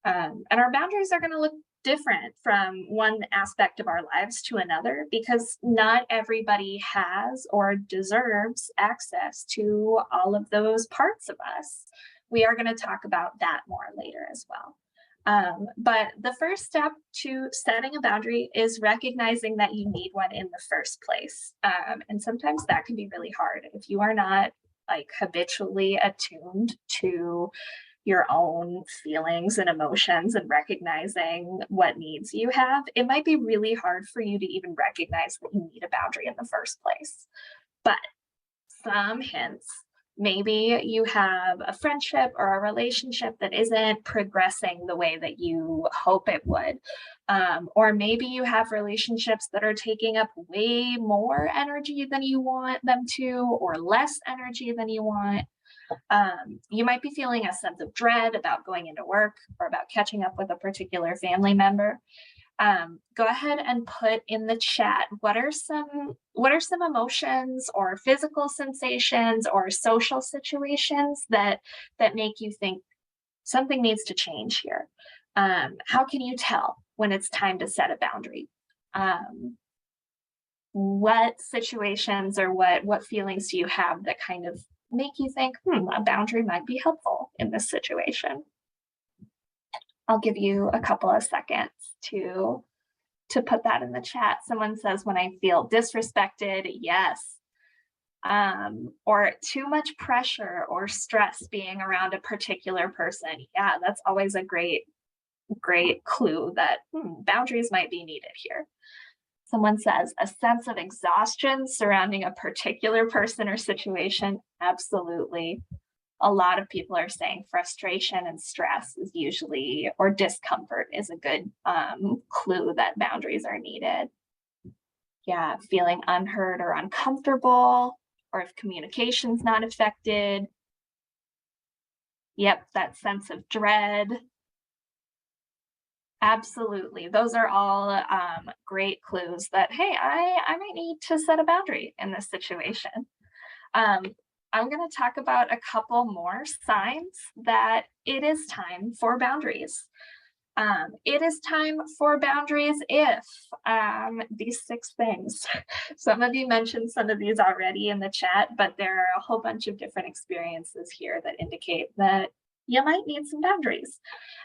And our boundaries are going to look different from one aspect of our lives to another because not everybody has or deserves access to all of those parts of us. We are going to talk about that more later as well. But the first step to setting a boundary is recognizing that you need one in the first place. And sometimes that can be really hard if you are not like habitually attuned to your own feelings and emotions and recognizing what needs you have. It might be really hard for you to even recognize that you need a boundary in the first place. But some hints. Maybe you have a friendship or a relationship that isn't progressing the way that you hope it would. Or maybe you have relationships that are taking up way more energy than you want them to, or less energy than you want. You might be feeling a sense of dread about going into work or about catching up with a particular family member. Go ahead and put in the chat what are some emotions or physical sensations or social situations that make you think something needs to change here. How can you tell when it's time to set a boundary? What situations or what feelings do you have that kind of make you think, a boundary might be helpful in this situation? I'll give you a couple of seconds to put that in the chat. Someone says, when I feel disrespected, yes. Or too much pressure or stress being around a particular person. Yeah, that's always a great clue that boundaries might be needed here. Someone says a sense of exhaustion surrounding a particular person or situation. Absolutely. A lot of people are saying frustration and stress is usually, or discomfort is a good clue that boundaries are needed. Yeah, feeling unheard or uncomfortable, or if communication's not affected. Yep, that sense of dread. Absolutely. Those are all great clues that, hey, I might need to set a boundary in this situation. I'm going to talk about a couple more signs that it is time for boundaries. It is time for boundaries if these 6 things. Some of you mentioned some of these already in the chat, but there are a whole bunch of different experiences here that indicate that you might need some boundaries.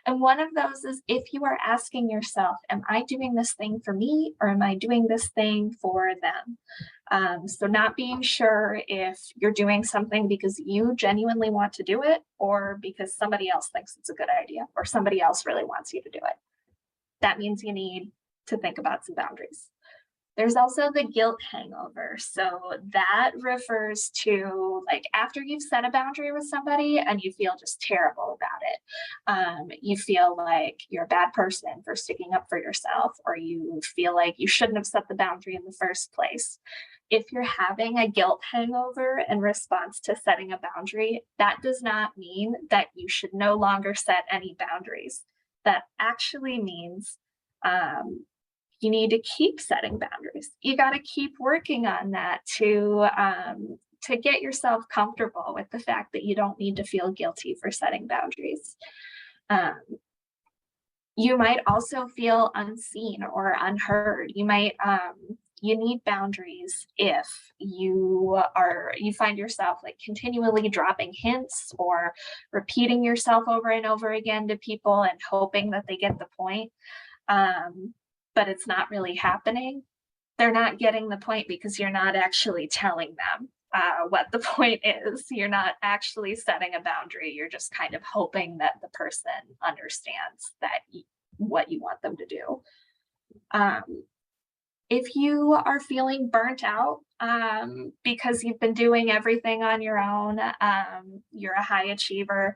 And one of those is if you are asking yourself, am I doing this thing for me or am I doing this thing for them? So not being sure if you're doing something because you genuinely want to do it or because somebody else thinks it's a good idea or somebody else really wants you to do it. That means you need to think about some boundaries. There's also the guilt hangover. So that refers to like after you've set a boundary with somebody and you feel just terrible about it. You feel like you're a bad person for sticking up for yourself, or you feel like you shouldn't have set the boundary in the first place. If you're having a guilt hangover in response to setting a boundary, that does not mean that you should no longer set any boundaries. That actually means you need to keep setting boundaries. You got to keep working on that to get yourself comfortable with the fact that you don't need to feel guilty for setting boundaries. Um, you might also feel unseen or unheard. You need boundaries if you find yourself like continually dropping hints or repeating yourself over and over again to people and hoping that they get the point. But it's not really happening. They're not getting the point because you're not actually telling them what the point is. You're not actually setting a boundary. You're just kind of hoping that the person understands what you want them to do. If you are feeling burnt out because you've been doing everything on your own, you're a high achiever,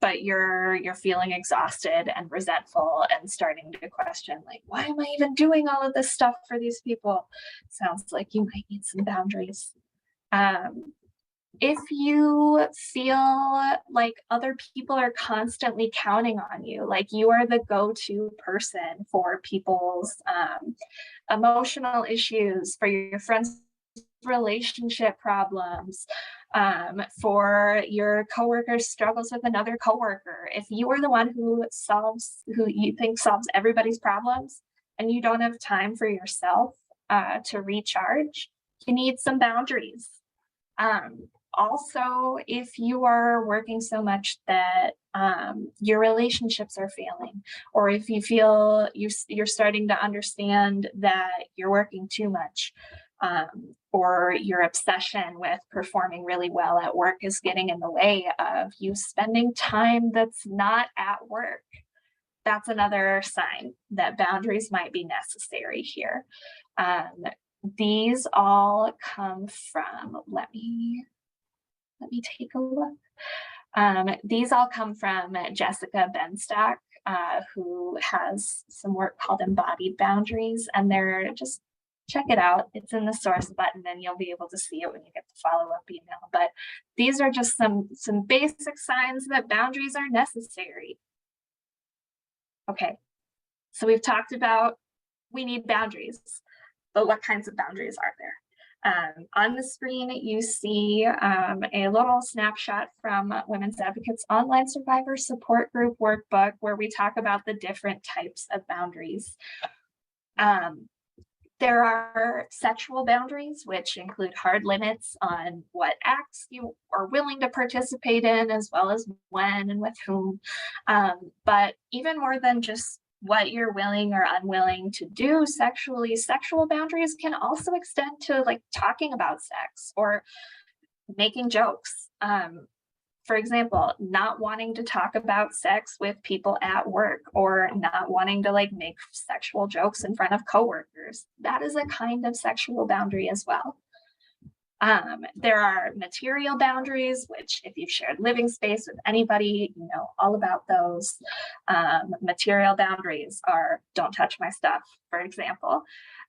but you're feeling exhausted and resentful and starting to question, like, why am I even doing all of this stuff for these people? Sounds like you might need some boundaries. If you feel like other people are constantly counting on you, like you are the go-to person for people's emotional issues, for your friends' relationship problems, for your coworker's struggles with another coworker, if you are the one who you think solves everybody's problems and you don't have time for yourself to recharge, you need some boundaries. Also, if you are working so much that your relationships are failing, or if you feel you're starting to understand that you're working too much, or your obsession with performing really well at work is getting in the way of you spending time that's not at work, that's another sign that boundaries might be necessary here. These all come from, let me take a look. These all come from Jessica Benstock, who has some work called Embodied Boundaries, and they're just check it out. It's in the source button, and you'll be able to see it when you get the follow-up email. But these are just some basic signs that boundaries are necessary. Okay, so we've talked about we need boundaries, but what kinds of boundaries are there? On the screen, you see a little snapshot from Women's Advocates Online Survivor Support Group workbook where we talk about the different types of boundaries. There are sexual boundaries, which include hard limits on what acts you are willing to participate in, as well as when and with whom. But even more than just what you're willing or unwilling to do sexually, sexual boundaries can also extend to like talking about sex or making jokes. For example, not wanting to talk about sex with people at work, or not wanting to like make sexual jokes in front of coworkers. That is a kind of sexual boundary as well. There are material boundaries, which if you've shared living space with anybody, you know all about those. Material boundaries are don't touch my stuff, for example,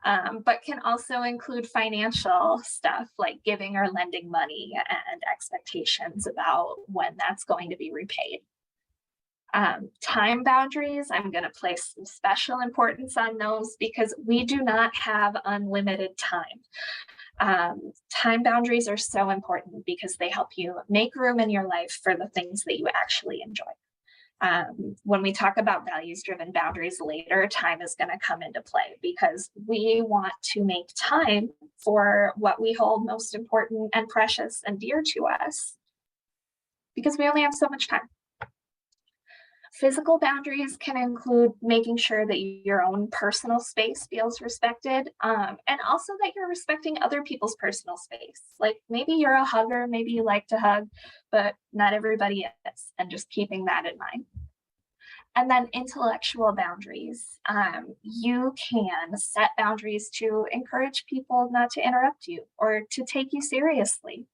but can also include financial stuff like giving or lending money and expectations about when that's going to be repaid. Time boundaries, I'm going to place some special importance on those because we do not have unlimited time. Time boundaries are so important because they help you make room in your life for the things that you actually enjoy. When we talk about values-driven boundaries later, time is going to come into play because we want to make time for what we hold most important and precious and dear to us because we only have so much time. Physical boundaries can include making sure that your own personal space feels respected, and also that you're respecting other people's personal space. Like maybe you're a hugger, maybe you like to hug, but not everybody is, and just keeping that in mind. And then intellectual boundaries. You can set boundaries to encourage people not to interrupt you or to take you seriously.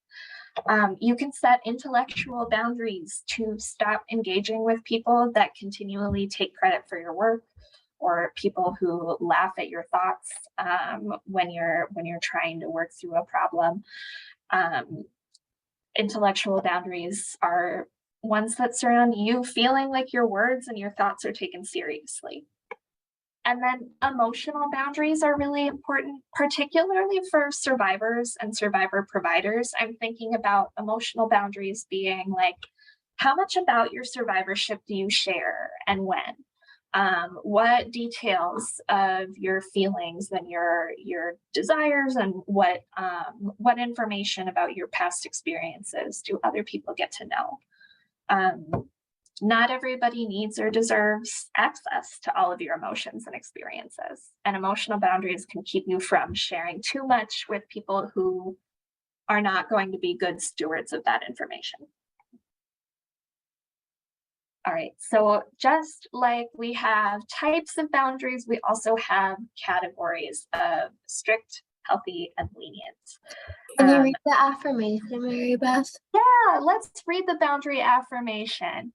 You can set intellectual boundaries to stop engaging with people that continually take credit for your work or people who laugh at your thoughts when you're trying to work through a problem. Intellectual boundaries are ones that surround you feeling like your words and your thoughts are taken seriously. And then emotional boundaries are really important, particularly for survivors and survivor providers. I'm thinking about emotional boundaries being like, how much about your survivorship do you share and when? What details of your feelings and your desires and what information about your past experiences do other people get to know? Not everybody needs or deserves access to all of your emotions and experiences. And emotional boundaries can keep you from sharing too much with people who are not going to be good stewards of that information. All right, so just like we have types of boundaries, we also have categories of strict, healthy, and lenient. Can you read the affirmation, Mary Beth? Yeah, let's read the boundary affirmation.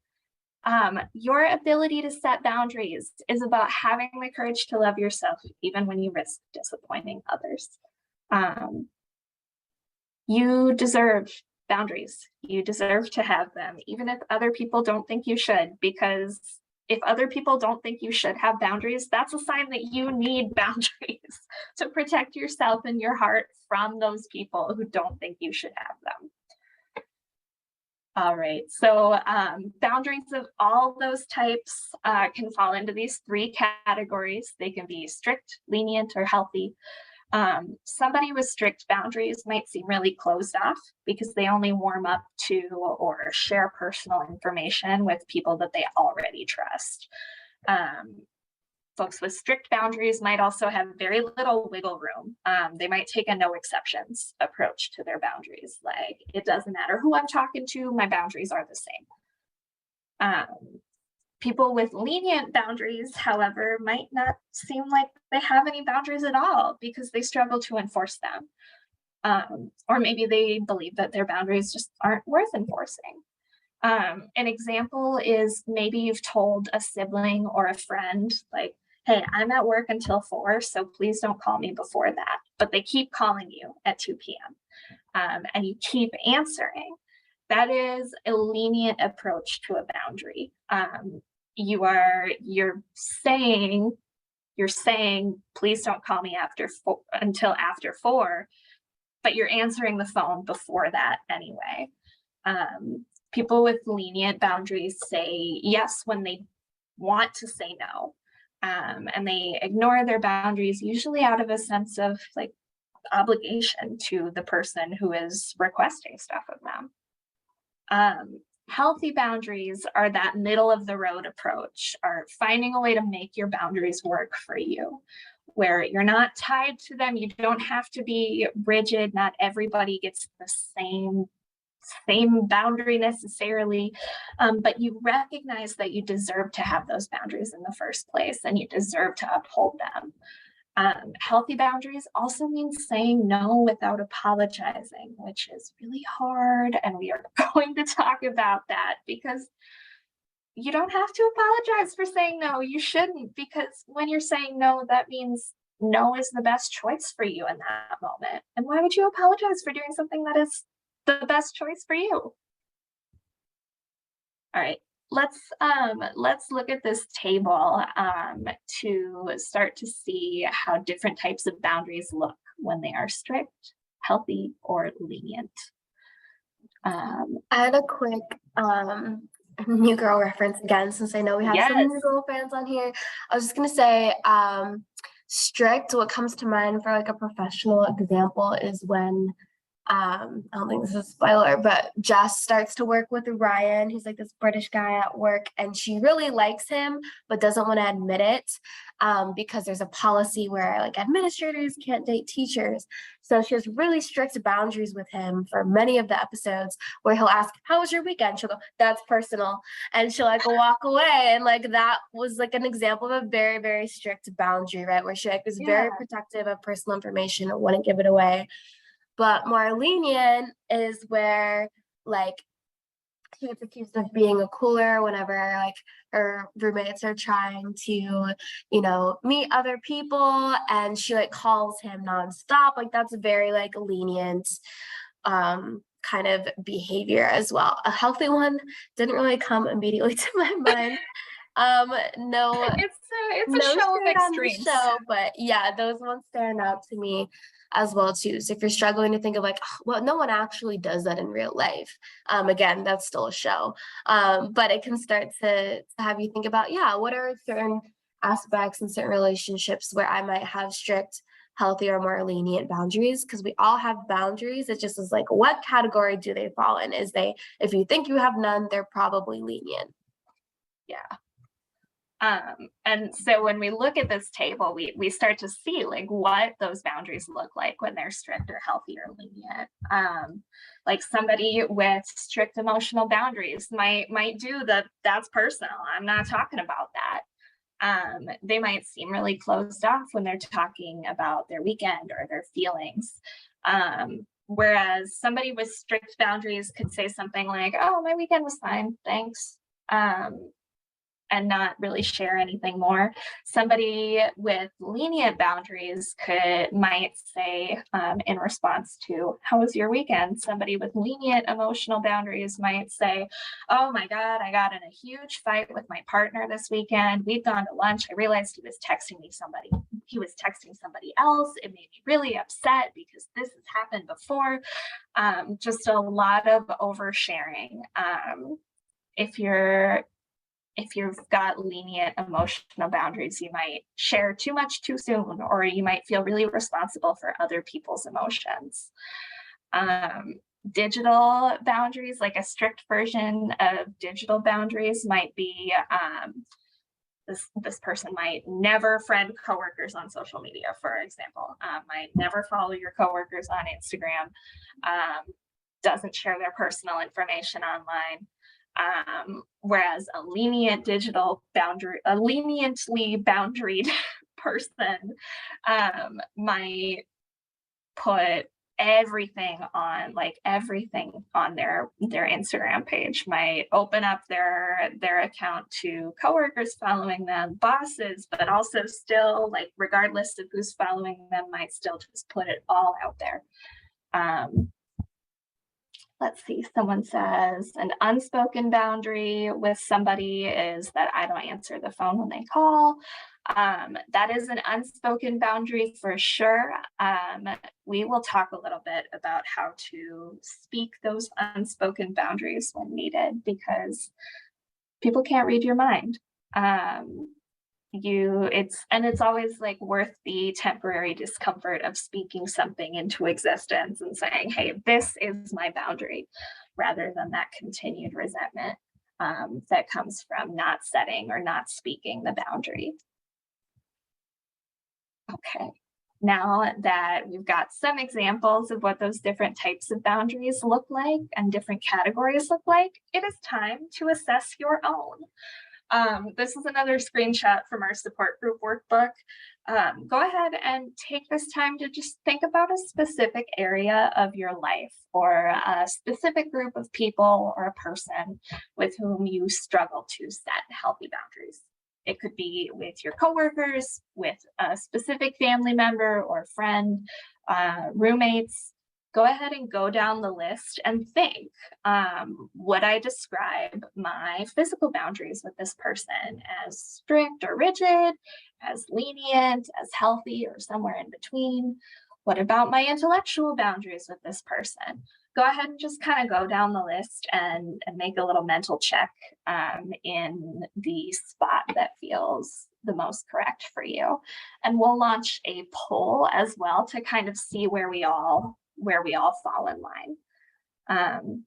Your ability to set boundaries is about having the courage to love yourself, even when you risk disappointing others. You deserve boundaries. You deserve to have them, even if other people don't think you should, because if other people don't think you should have boundaries, that's a sign that you need boundaries to protect yourself and your heart from those people who don't think you should have them. All right, so boundaries of all those types can fall into these three categories. They can be strict, lenient, or healthy. Somebody with strict boundaries might seem really closed off because they only warm up to or share personal information with people that they already trust. Folks with strict boundaries might also have very little wiggle room. They might take a no exceptions approach to their boundaries. Like, it doesn't matter who I'm talking to, my boundaries are the same. People with lenient boundaries, however, might not seem like they have any boundaries at all because they struggle to enforce them. Or maybe they believe that their boundaries just aren't worth enforcing. An example is maybe you've told a sibling or a friend, like, hey, I'm at work until 4, so please don't call me before that. But they keep calling you at 2 p.m. And you keep answering. That is a lenient approach to a boundary. You're saying, please don't call me until after 4, but you're answering the phone before that anyway. People with lenient boundaries say yes when they want to say no. And they ignore their boundaries, usually out of a sense of like obligation to the person who is requesting stuff of them. Healthy boundaries are that middle of the road approach, are finding a way to make your boundaries work for you, where you're not tied to them. You don't have to be rigid. Not everybody gets the same boundary necessarily, but you recognize that you deserve to have those boundaries in the first place and you deserve to uphold them. Healthy boundaries also means saying no without apologizing, which is really hard, and we are going to talk about that because you don't have to apologize for saying no. You shouldn't, because when you're saying no, that means no is the best choice for you in that moment. And why would you apologize for doing something that is the best choice for you? All right, let's look at this table to start to see how different types of boundaries look when they are strict, healthy, or lenient. I had a quick New Girl reference again, since I know we have some New Girl fans on here. I was just gonna say, strict, what comes to mind for like a professional example is when I don't think this is a spoiler, but Jess starts to work with Ryan, who's like this British guy at work, and she really likes him, but doesn't want to admit it because there's a policy where like administrators can't date teachers. So she has really strict boundaries with him for many of the episodes where he'll ask, "How was your weekend?" She'll go, "That's personal." And she'll like walk away. And like that was like an example of a very, very strict boundary, right? Where she like was very protective of personal information and wouldn't give it away. But more lenient is where like she gets accused of being a cooler whenever like her roommates are trying to, meet other people, and she like calls him nonstop. Like that's very like lenient kind of behavior as well. A healthy one didn't really come immediately to my mind. No, It's a no show of shade on the extremes. show, but yeah, those ones stand out to me as well too. So if you're struggling to think of like, "Oh, well, no one actually does that in real life," again, that's still a show. But it can start to have you think about, yeah, what are certain aspects and certain relationships where I might have strict, healthy, or more lenient boundaries? Because we all have boundaries. It just is like, what category do they fall in? If you think you have none, they're probably lenient. Yeah. And so when we look at this table, we start to see like what those boundaries look like when they're strict or healthy or lenient. Like somebody with strict emotional boundaries might do that's personal. I'm not talking about that. They might seem really closed off when they're talking about their weekend or their feelings. Whereas somebody with strict boundaries could say something like, "Oh, my weekend was fine, thanks." And not really share anything more. Somebody with lenient boundaries might say in response to, "How was your weekend?" Somebody with lenient emotional boundaries might say, "Oh my God, I got in a huge fight with my partner this weekend. We'd gone to lunch. I realized he was texting somebody else. It made me really upset because this has happened before." Just a lot of oversharing. If you've got lenient emotional boundaries, you might share too much too soon, or you might feel really responsible for other people's emotions. Digital boundaries, like a strict version of digital boundaries, might be this person might never friend coworkers on social media, for example, might never follow your coworkers on Instagram, doesn't share their personal information online. Whereas a leniently boundaried person might put everything on their Instagram page, might open up their account to coworkers following them, bosses, but also still, like, regardless of who's following them, might still just put it all out there. Let's see, someone says an unspoken boundary with somebody is that I don't answer the phone when they call. That is an unspoken boundary for sure. We will talk a little bit about how to speak those unspoken boundaries when needed, because people can't read your mind. It's always like worth the temporary discomfort of speaking something into existence and saying, "Hey, this is my boundary," rather than that continued resentment that comes from not setting or not speaking the boundary. Okay, now that we've got some examples of what those different types of boundaries look like and different categories look like, it is time to assess your own. This is another screenshot from our support group workbook. Go ahead and take this time to just think about a specific area of your life or a specific group of people or a person with whom you struggle to set healthy boundaries. It could be with your coworkers, with a specific family member or friend, roommates. Go ahead and go down the list and think, would I describe my physical boundaries with this person as strict or rigid, as lenient, as healthy, or somewhere in between? What about my intellectual boundaries with this person? Go ahead and just kind of go down the list and make a little mental check in the spot that feels the most correct for you. And we'll launch a poll as well to kind of see where we all where we all fall in line.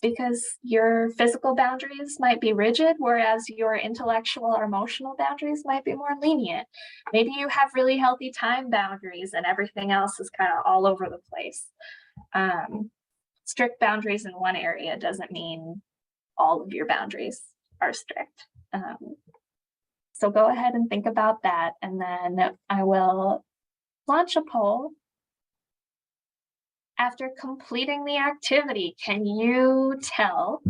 Because your physical boundaries might be rigid, whereas your intellectual or emotional boundaries might be more lenient. Maybe you have really healthy time boundaries and everything else is kind of all over the place. Strict boundaries in one area doesn't mean all of your boundaries are strict. So go ahead and think about that, and then I will launch a poll. After completing the activity, can you tell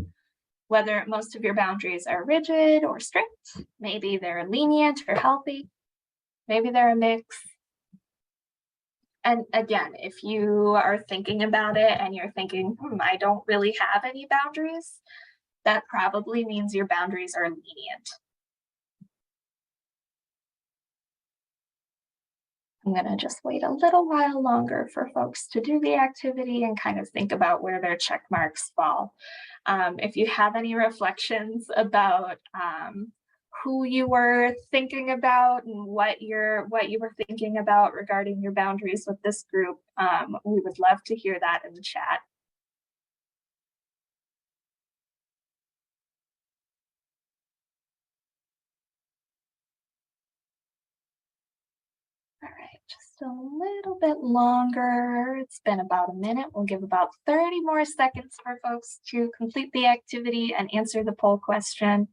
whether most of your boundaries are rigid or strict? Maybe they're lenient or healthy. Maybe they're a mix. And again, if you are thinking about it and you're thinking, I don't really have any boundaries, that probably means your boundaries are lenient. I'm going to just wait a little while longer for folks to do the activity and kind of think about where their check marks fall. If you have any reflections about who you were thinking about and what you were thinking about regarding your boundaries with this group, we would love to hear that in the chat. All right, just a little bit longer. It's been about a minute. We'll give about 30 more seconds for folks to complete the activity and answer the poll question.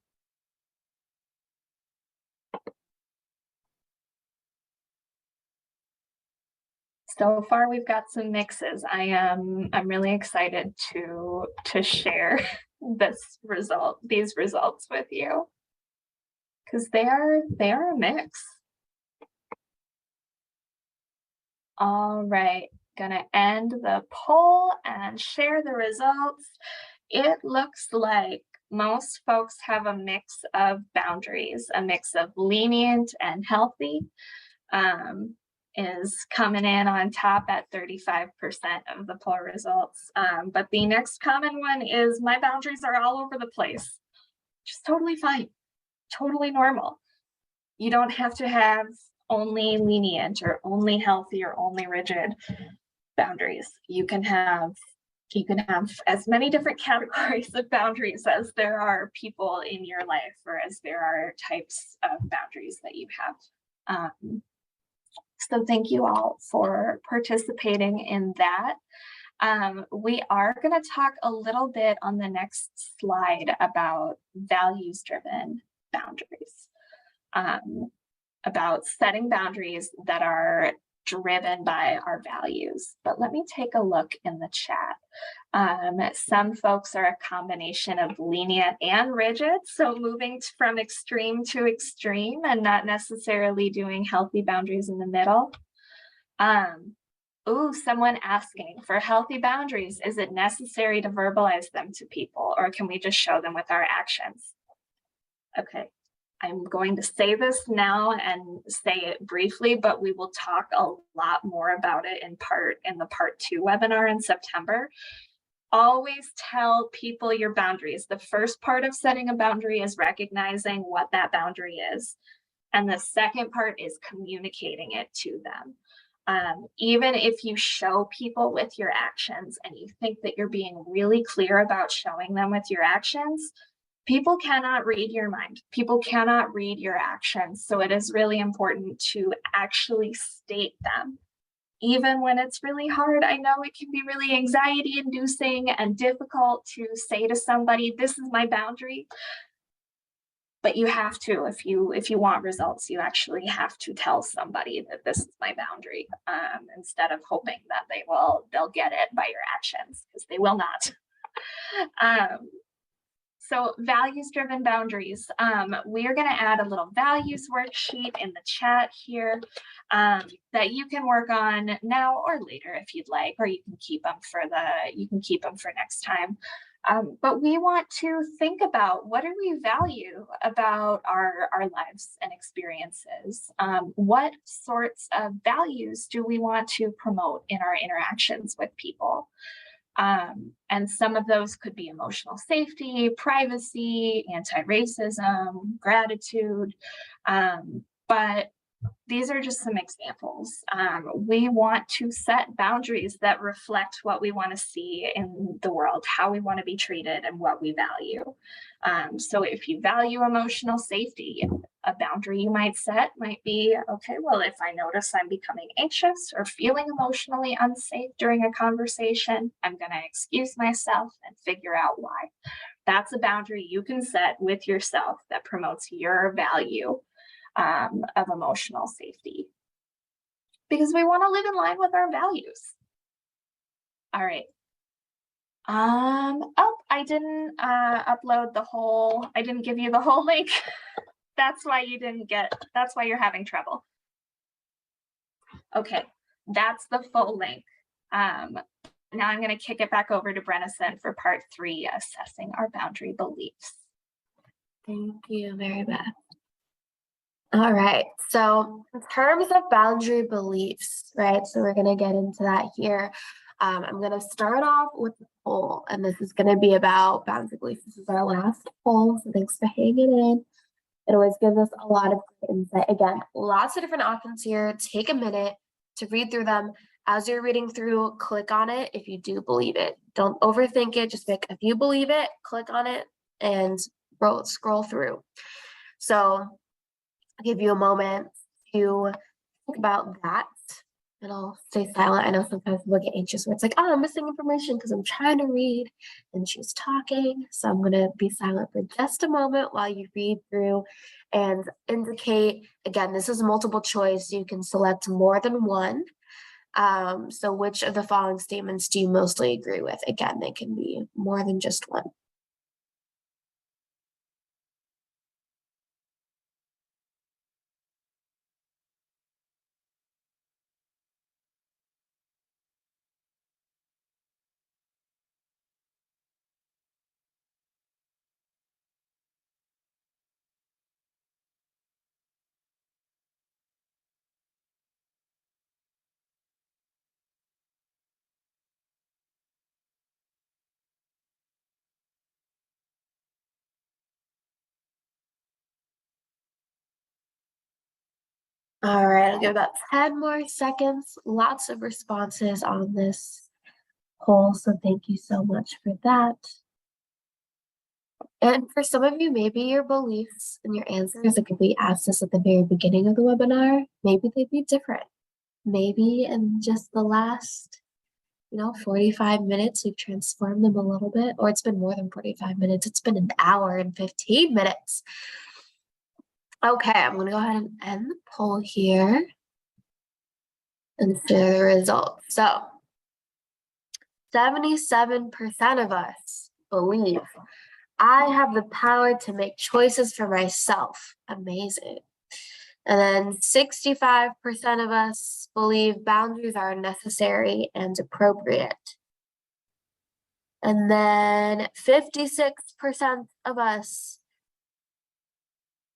So far, we've got some mixes. I'm really excited to share these results with you, because they are a mix. All right, gonna end the poll and share the results. It looks like most folks have a mix of boundaries, a mix of lenient and healthy. Is coming in on top at 35% of the poll results. But the next common one is my boundaries are all over the place. Just totally fine, totally normal. You don't have to have only lenient or only healthy or only rigid boundaries. You can have as many different categories of boundaries as there are people in your life, or as there are types of boundaries that you have. So thank you all for participating in that. We are going to talk a little bit on the next slide about values-driven boundaries, about setting boundaries that are driven by our values. But let me take a look in the chat. Some folks are a combination of lenient and rigid, so moving from extreme to extreme and not necessarily doing healthy boundaries in the middle. Someone asking, for healthy boundaries, is it necessary to verbalize them to people, or can we just show them with our actions? Okay. I'm going to say this now and say it briefly, but we will talk a lot more about it in the part 2 webinar in September. Always tell people your boundaries. The first part of setting a boundary is recognizing what that boundary is. And the second part is communicating it to them. Even if you show people with your actions and you think that you're being really clear about showing them with your actions, people cannot read your mind. People cannot read your actions. So it is really important to actually state them. Even when it's really hard, I know it can be really anxiety inducing and difficult to say to somebody, this is my boundary. But you have to, if you want results, you actually have to tell somebody that this is my boundary, instead of hoping that they'll get it by your actions, because they will not. So values-driven boundaries. We are going to add a little values worksheet in the chat here that you can work on now or later if you'd like, or you can keep them for next time. But we want to think about, what do we value about our lives and experiences? What sorts of values do we want to promote in our interactions with people? And some of those could be emotional safety, privacy, anti-racism, gratitude. But These are just some examples. We want to set boundaries that reflect what we want to see in the world, how we want to be treated, and what we value. So if you value emotional safety, a boundary you might set might be, okay, well, if I notice I'm becoming anxious or feeling emotionally unsafe during a conversation, I'm going to excuse myself and figure out why. That's a boundary you can set with yourself that promotes your value of emotional safety, because we want to live in line with our values. All right. Oh, I didn't upload the whole, I didn't give you the whole link. That's why you're having trouble. Okay, that's the full link. Now I'm going to kick it back over to Brennison for part 3, assessing our boundary beliefs. Thank you, Mary Beth. All right, so in terms of boundary beliefs, right? So we're gonna get into that here. I'm gonna start off with the poll, and this is gonna be about boundary beliefs. This is our last poll, so thanks for hanging in. It always gives us a lot of insight. Again, lots of different options here. Take a minute to read through them. As you're reading through, click on it if you do believe it. Don't overthink it. Just pick, if you believe it, click on it and scroll through. So I'll give you a moment to think about that, and I'll stay silent. I know sometimes people get anxious where it's like, oh, I'm missing information because I'm trying to read and she's talking. So I'm going to be silent for just a moment while you read through and indicate. Again, this is multiple choice. You can select more than one. So which of the following statements do you mostly agree with? Again, they can be more than just one. All right, I'll give about 10 more seconds. Lots of responses on this poll, so thank you so much for that. And for some of you, maybe your beliefs and your answers, like if we asked this at the very beginning of the webinar, maybe they'd be different. Maybe in just the last, 45 minutes, we've transformed them a little bit, or it's been more than 45 minutes. It's been an hour and 15 minutes. Okay, I'm going to go ahead and end the poll here and share the results. So 77% of us believe I have the power to make choices for myself. Amazing. And then 65% of us believe boundaries are necessary and appropriate. And then 56% of us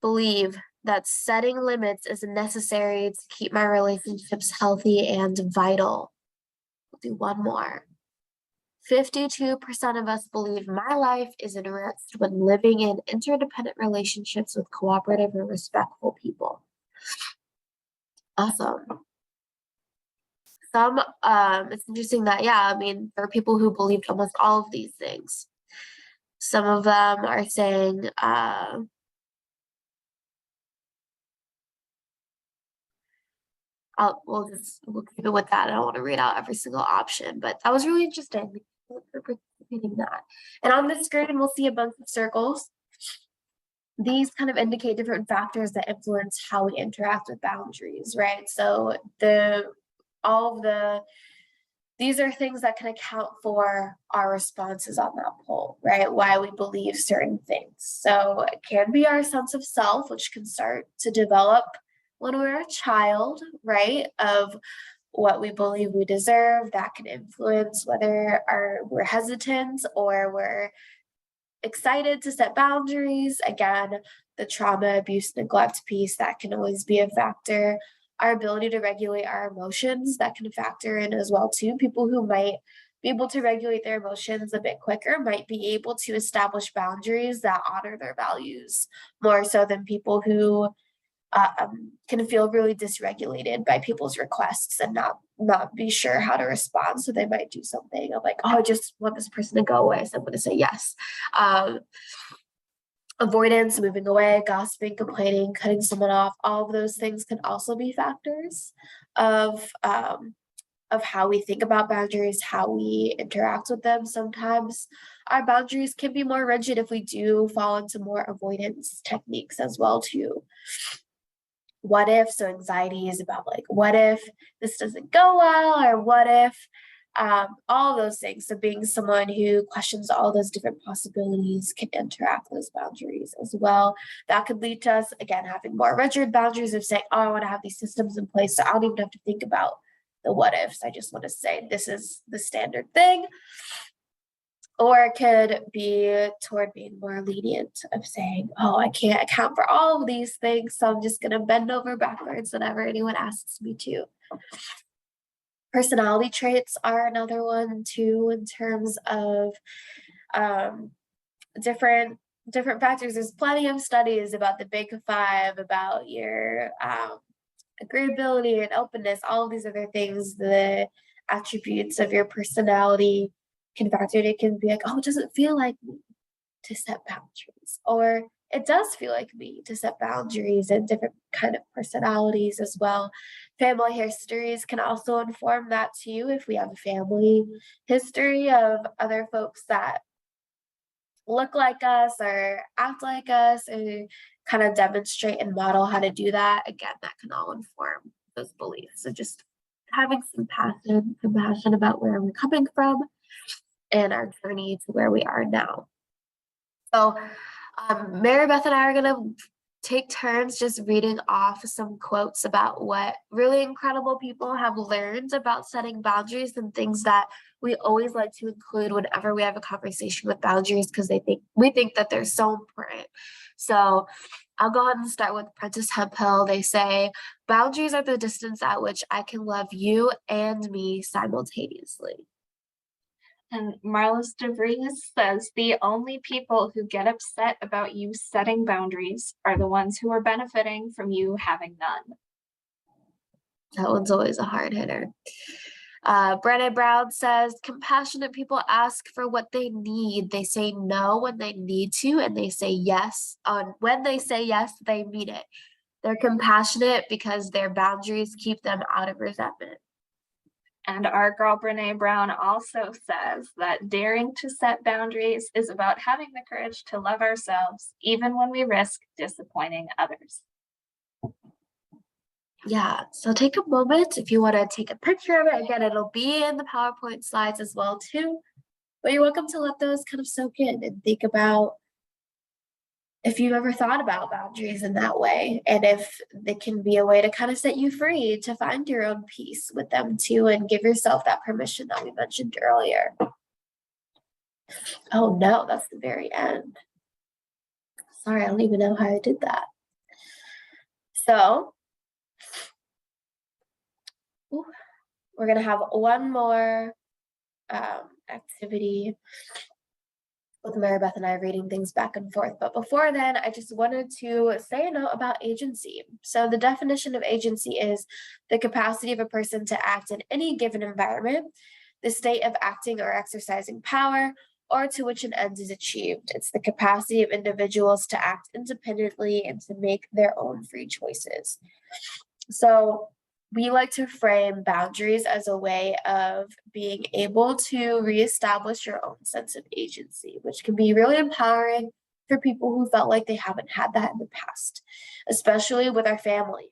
believe that setting limits is necessary to keep my relationships healthy and vital. We'll do one more. 52% of us believe my life is enriched when living in interdependent relationships with cooperative and respectful people. Awesome. It's interesting that, there are people who believed almost all of these things. Some of them are saying, we'll keep it with that. I don't want to read out every single option, but that was really interesting. Thank you for participating in that. And on the screen, we'll see a bunch of circles. These kind of indicate different factors that influence how we interact with boundaries, right? So these are things that can account for our responses on that poll, right? Why we believe certain things. So it can be our sense of self, which can start to develop when we're a child, right? Of what we believe we deserve. That can influence whether we're hesitant or we're excited to set boundaries. Again, the trauma, abuse, neglect piece, that can always be a factor. Our ability to regulate our emotions, that can factor in as well too. People who might be able to regulate their emotions a bit quicker might be able to establish boundaries that honor their values more so than people who can feel really dysregulated by people's requests and not be sure how to respond. So they might do something of like, oh, I just want this person to go away, so I'm going to say yes. Avoidance, moving away, gossiping, complaining, cutting someone off, all of those things can also be factors of how we think about boundaries, how we interact with them. Sometimes our boundaries can be more rigid if we do fall into more avoidance techniques as well too. What if, so anxiety is about like, what if this doesn't go well, or what if, all of those things. So being someone who questions all those different possibilities can interact those boundaries as well. That could lead to us, again, having more rigid boundaries of saying, oh, I want to have these systems in place, so I don't even have to think about the what ifs. I just want to say this is the standard thing. Or it could be toward being more lenient of saying, oh, I can't account for all of these things, so I'm just going to bend over backwards whenever anyone asks me to. Personality traits are another one too, in terms of different factors. There's plenty of studies about the big five, about your agreeability and openness, all of these other things, the attributes of your personality can factor in. It can be like, oh, it doesn't feel like me to set boundaries, or it does feel like me to set boundaries, and different kind of personalities as well. Family histories can also inform that too. If we have a family history of other folks that look like us or act like us, or kind of demonstrate and model how to do that, again, that can all inform those beliefs. So just having some compassion about where we're coming from and our journey to where we are now. So Mary Beth and I are going to take turns just reading off some quotes about what really incredible people have learned about setting boundaries, and things that we always like to include whenever we have a conversation with boundaries, because we think that they're so important. So I'll go ahead and start with Prentice Hemphill. They say, boundaries are the distance at which I can love you and me simultaneously. And Marlis DeVries says, the only people who get upset about you setting boundaries are the ones who are benefiting from you having none. That one's always a hard hitter. Brené Brown says, compassionate people ask for what they need. They say no when they need to, and they say yes. When they say yes, they mean it. They're compassionate because their boundaries keep them out of resentment. And our girl Brené Brown also says that daring to set boundaries is about having the courage to love ourselves, even when we risk disappointing others. Yeah, so take a moment if you want to take a picture of it. Again, it'll be in the PowerPoint slides as well too. But you're welcome to let those kind of soak in and think about if you've ever thought about boundaries in that way, and if they can be a way to kind of set you free to find your own peace with them too, and give yourself that permission that we mentioned earlier. Oh no, that's the very end. Sorry, I don't even know how I did that. So we're going to have one more activity with Mary Beth and I reading things back and forth. But before then, I just wanted to say a note about agency. So the definition of agency is the capacity of a person to act in any given environment, the state of acting or exercising power, or to which an end is achieved. It's the capacity of individuals to act independently and to make their own free choices. So we like to frame boundaries as a way of being able to reestablish your own sense of agency, which can be really empowering for people who felt like they haven't had that in the past, especially with our family,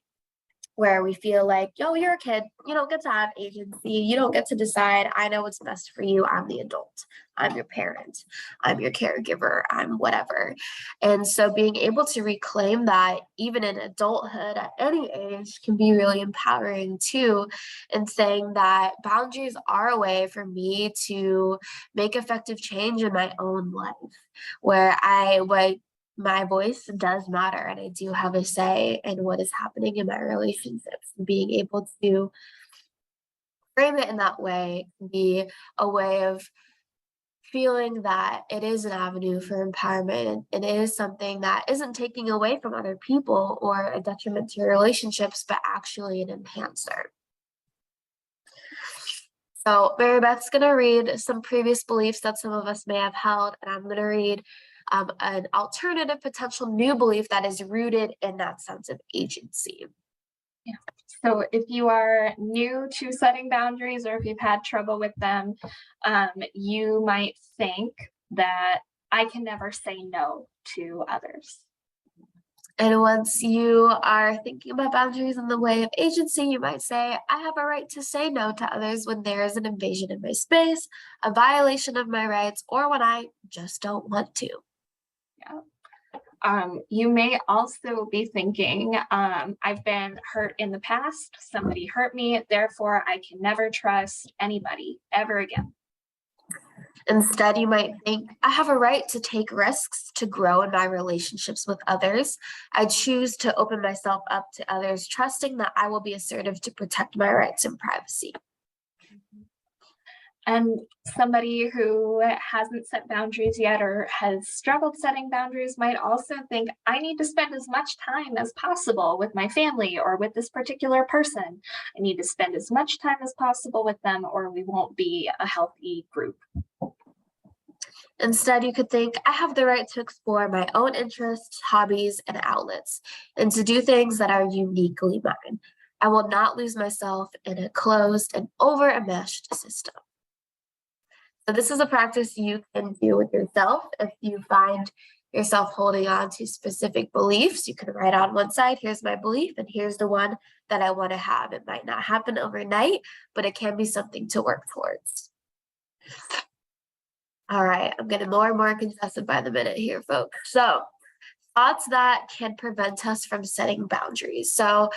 where we feel like, yo, you're a kid, you don't get to have agency, you don't get to decide, I know what's best for you, I'm the adult, I'm your parent, I'm your caregiver, I'm whatever. And so being able to reclaim that, even in adulthood at any age, can be really empowering too, and saying that boundaries are a way for me to make effective change in my own life, where my voice does matter, and I do have a say in what is happening in my relationships. Being able to frame it in that way can be a way of feeling that it is an avenue for empowerment. It is something that isn't taking away from other people or a detriment to your relationships, but actually an enhancer. So Mary Beth's going to read some previous beliefs that some of us may have held, and I'm going to read an alternative potential new belief that is rooted in that sense of agency. Yeah. So if you are new to setting boundaries, or if you've had trouble with them, you might think that I can never say no to others. And once you are thinking about boundaries in the way of agency, you might say, I have a right to say no to others when there is an invasion of my space, a violation of my rights, or when I just don't want to. Yeah. You may also be thinking, I've been hurt in the past, somebody hurt me, therefore I can never trust anybody ever again. Instead, you might think, I have a right to take risks to grow in my relationships with others. I choose to open myself up to others, trusting that I will be assertive to protect my rights and privacy. And somebody who hasn't set boundaries yet or has struggled setting boundaries might also think, I need to spend as much time as possible with my family or with this particular person. I need to spend as much time as possible with them, or we won't be a healthy group. Instead, you could think, I have the right to explore my own interests, hobbies, and outlets, and to do things that are uniquely mine. I will not lose myself in a closed and over-enmeshed system. So this is a practice you can do with yourself. If you find yourself holding on to specific beliefs, you can write on one side, here's my belief, and here's the one that I want to have. It might not happen overnight, but it can be something to work towards. All right, I'm getting more and more contested by the minute here, folks. So thoughts that can prevent us from setting boundaries. So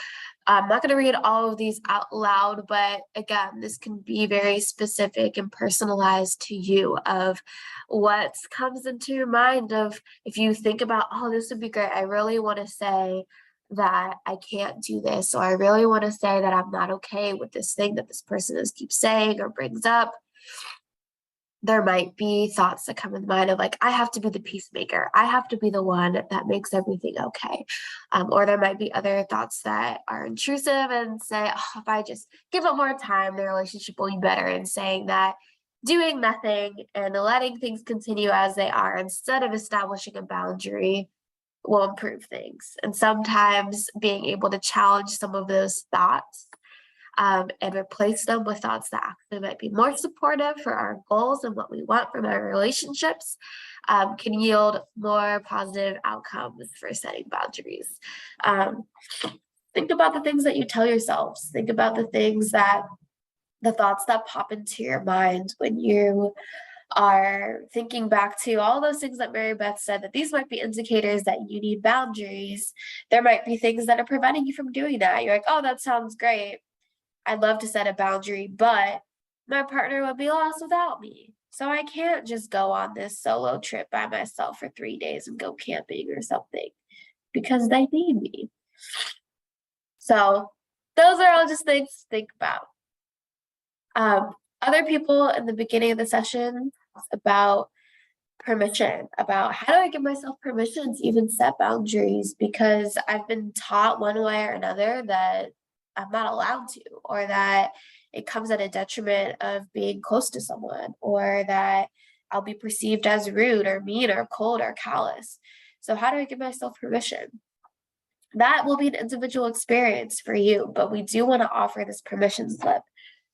I'm not going to read all of these out loud, but again, this can be very specific and personalized to you of what comes into your mind of if you think about, oh, this would be great. I really want to say that I can't do this, or I really want to say that I'm not okay with this thing that this person is keeps saying or brings up. There might be thoughts that come in mind of like, I have to be the peacemaker. I have to be the one that makes everything okay. Or there might be other thoughts that are intrusive and say, oh, if I just give it more time, the relationship will be better. And saying that doing nothing and letting things continue as they are instead of establishing a boundary will improve things. And sometimes being able to challenge some of those thoughts and replace them with thoughts that actually might be more supportive for our goals and what we want from our relationships can yield more positive outcomes for setting boundaries. Think about the things that you tell yourselves. Think about the thoughts that pop into your mind when you are thinking back to all those things that Mary Beth said, that these might be indicators that you need boundaries. There might be things that are preventing you from doing that. You're like, oh, that sounds great. I'd love to set a boundary, but my partner would be lost without me. So I can't just go on this solo trip by myself for 3 days and go camping or something because they need me. So those are all just things to think about. Other people in the beginning of the session about permission, about how do I give myself permission to even set boundaries because I've been taught one way or another that I'm not allowed to, or that it comes at a detriment of being close to someone, or that I'll be perceived as rude or mean or cold or callous. So how do I give myself permission? That will be an individual experience for you, but we do want to offer this permission slip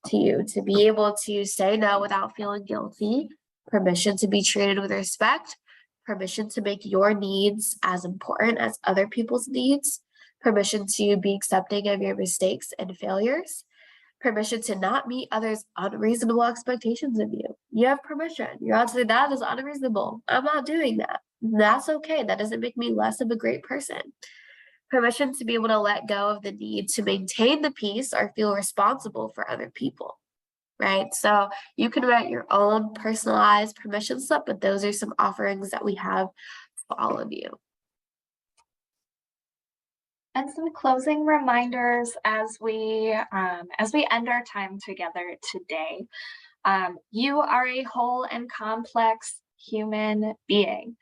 to you to be able to say no without feeling guilty, permission to be treated with respect, permission to make your needs as important as other people's needs, permission to be accepting of your mistakes and failures, permission to not meet others' unreasonable expectations of you. You have permission. You're allowed to say that is unreasonable. I'm not doing that. That's okay. That doesn't make me less of a great person. Permission to be able to let go of the need to maintain the peace or feel responsible for other people, right? So you can write your own personalized permission slip, but those are some offerings that we have for all of you. And some closing reminders as we end our time together today. You are a whole and complex human being.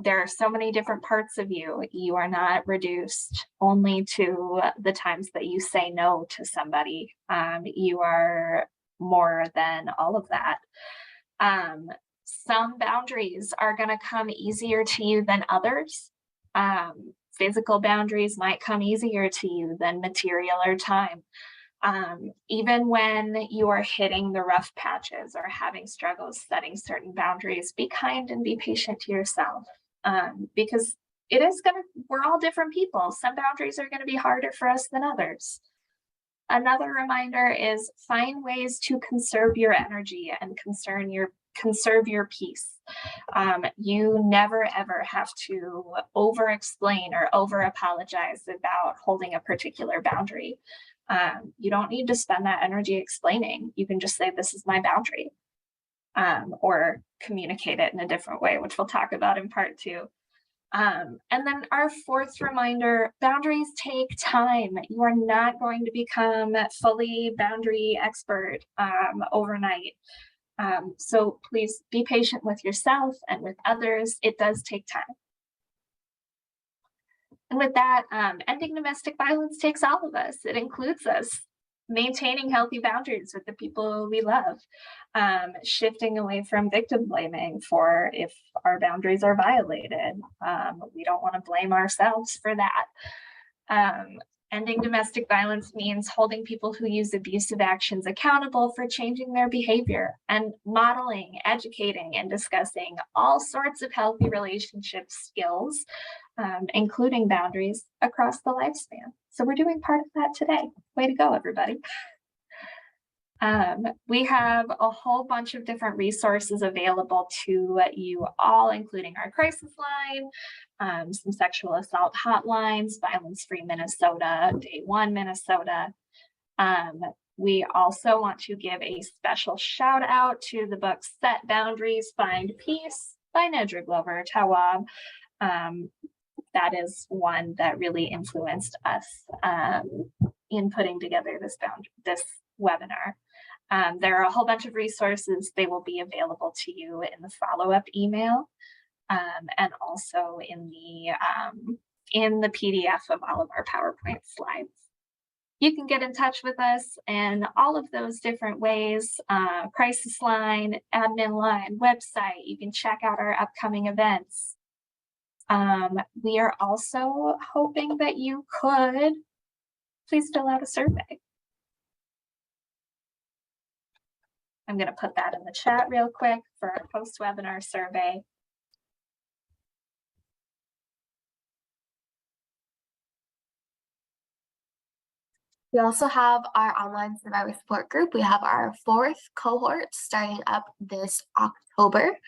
There are so many different parts of you. You are not reduced only to the times that you say no to somebody. You are more than all of that. Some boundaries are going to come easier to you than others. Physical boundaries might come easier to you than material or time. Even when you are hitting the rough patches or having struggles setting certain boundaries, be kind and be patient to yourself, because we're all different people. Some boundaries are going to be harder for us than others. Another reminder is find ways to conserve your energy and conserve your peace. You never ever have to over explain or over apologize about holding a particular boundary. You don't need to spend that energy explaining. You can just say, this is my boundary, or communicate it in a different way, which we'll talk about in part 2. And then our fourth reminder, boundaries take time. You are not going to become fully boundary expert overnight. So please be patient with yourself and with others. It does take time. And with that, ending domestic violence takes all of us. It includes us. Maintaining healthy boundaries with the people we love, shifting away from victim blaming for if our boundaries are violated. We don't want to blame ourselves for that. Ending domestic violence means holding people who use abusive actions accountable for changing their behavior and modeling, educating, and discussing all sorts of healthy relationship skills, including boundaries across the lifespan. So we're doing part of that today. Way to go, everybody. We have a whole bunch of different resources available to you all, including our crisis line, some sexual assault hotlines, Violence Free Minnesota, Day One Minnesota. We also want to give a special shout out to the book Set Boundaries, Find Peace by Nedra Glover Tawwab. That is one that really influenced us in putting together this webinar. There are a whole bunch of resources. They will be available to you in the follow-up email, and also in the PDF of all of our PowerPoint slides. You can get in touch with us in all of those different ways, crisis line, admin line, website. You can check out our upcoming events. We are also hoping that you could please fill out a survey. I'm going to put that in the chat real quick for our post-webinar survey. We also have our online survivor support group. We have our 4th cohort starting up this October.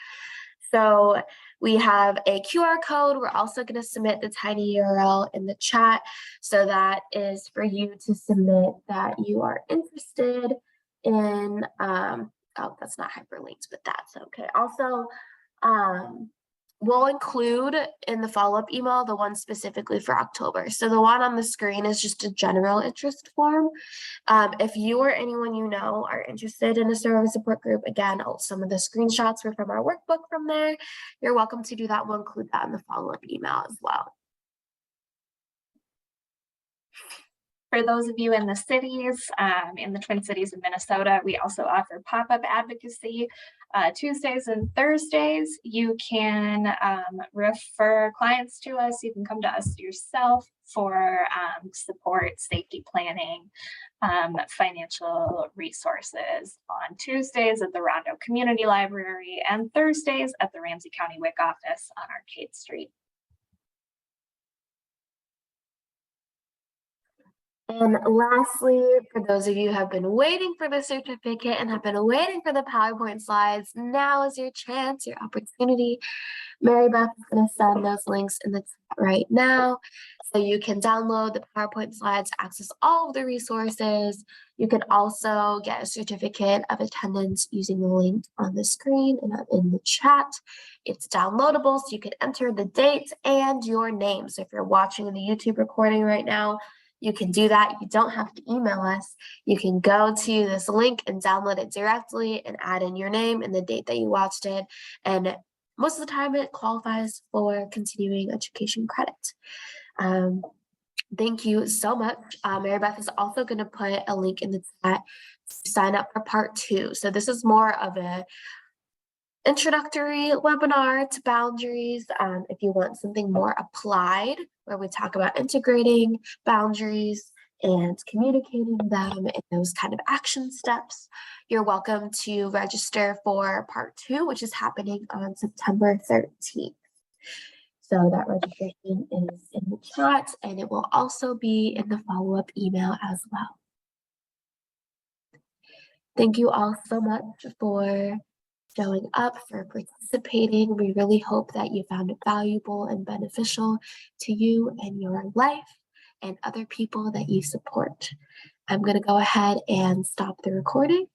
So we have a QR code. We're also going to submit the tiny URL in the chat. So that is for you to submit that you are interested in, oh, that's not hyperlinked, but that's okay. Also, we'll include in the follow-up email the one specifically for October. So the one on the screen is just a general interest form. If you or anyone you know are interested in a survivor support group, again, some of the screenshots were from our workbook from there. You're welcome to do that. We'll include that in the follow-up email as well. For those of you in the cities, in the Twin Cities of Minnesota, we also offer pop-up advocacy Tuesdays and Thursdays. You can refer clients to us. You can come to us yourself for support, safety planning, financial resources on Tuesdays at the Rondo Community Library and Thursdays at the Ramsey County WIC office on Arcade Street. And lastly, for those of you who have been waiting for the certificate and have been waiting for the PowerPoint slides, now is your chance, your opportunity. Mary Beth is going to send those links in the chat right now. So you can download the PowerPoint slides, access all of the resources. You can also get a certificate of attendance using the link on the screen and in the chat. It's downloadable, so you can enter the date and your name. So if you're watching the YouTube recording right now, you can do that. You don't have to email us. You can go to this link and download it directly and add in your name and the date that you watched it. And most of the time it qualifies for continuing education credit. Thank you so much. Mary Beth is also going to put a link in the chat to sign up for part 2. So this is more of a introductory webinar to boundaries. If you want something more applied, where we talk about integrating boundaries and communicating them and those kind of action steps, you're welcome to register for part 2, which is happening on September 13th. So that registration is in the chat, and it will also be in the follow-up email as well. Thank you all so much for showing up, for participating. We really hope that you found it valuable and beneficial to you and your life and other people that you support. I'm going to go ahead and stop the recording.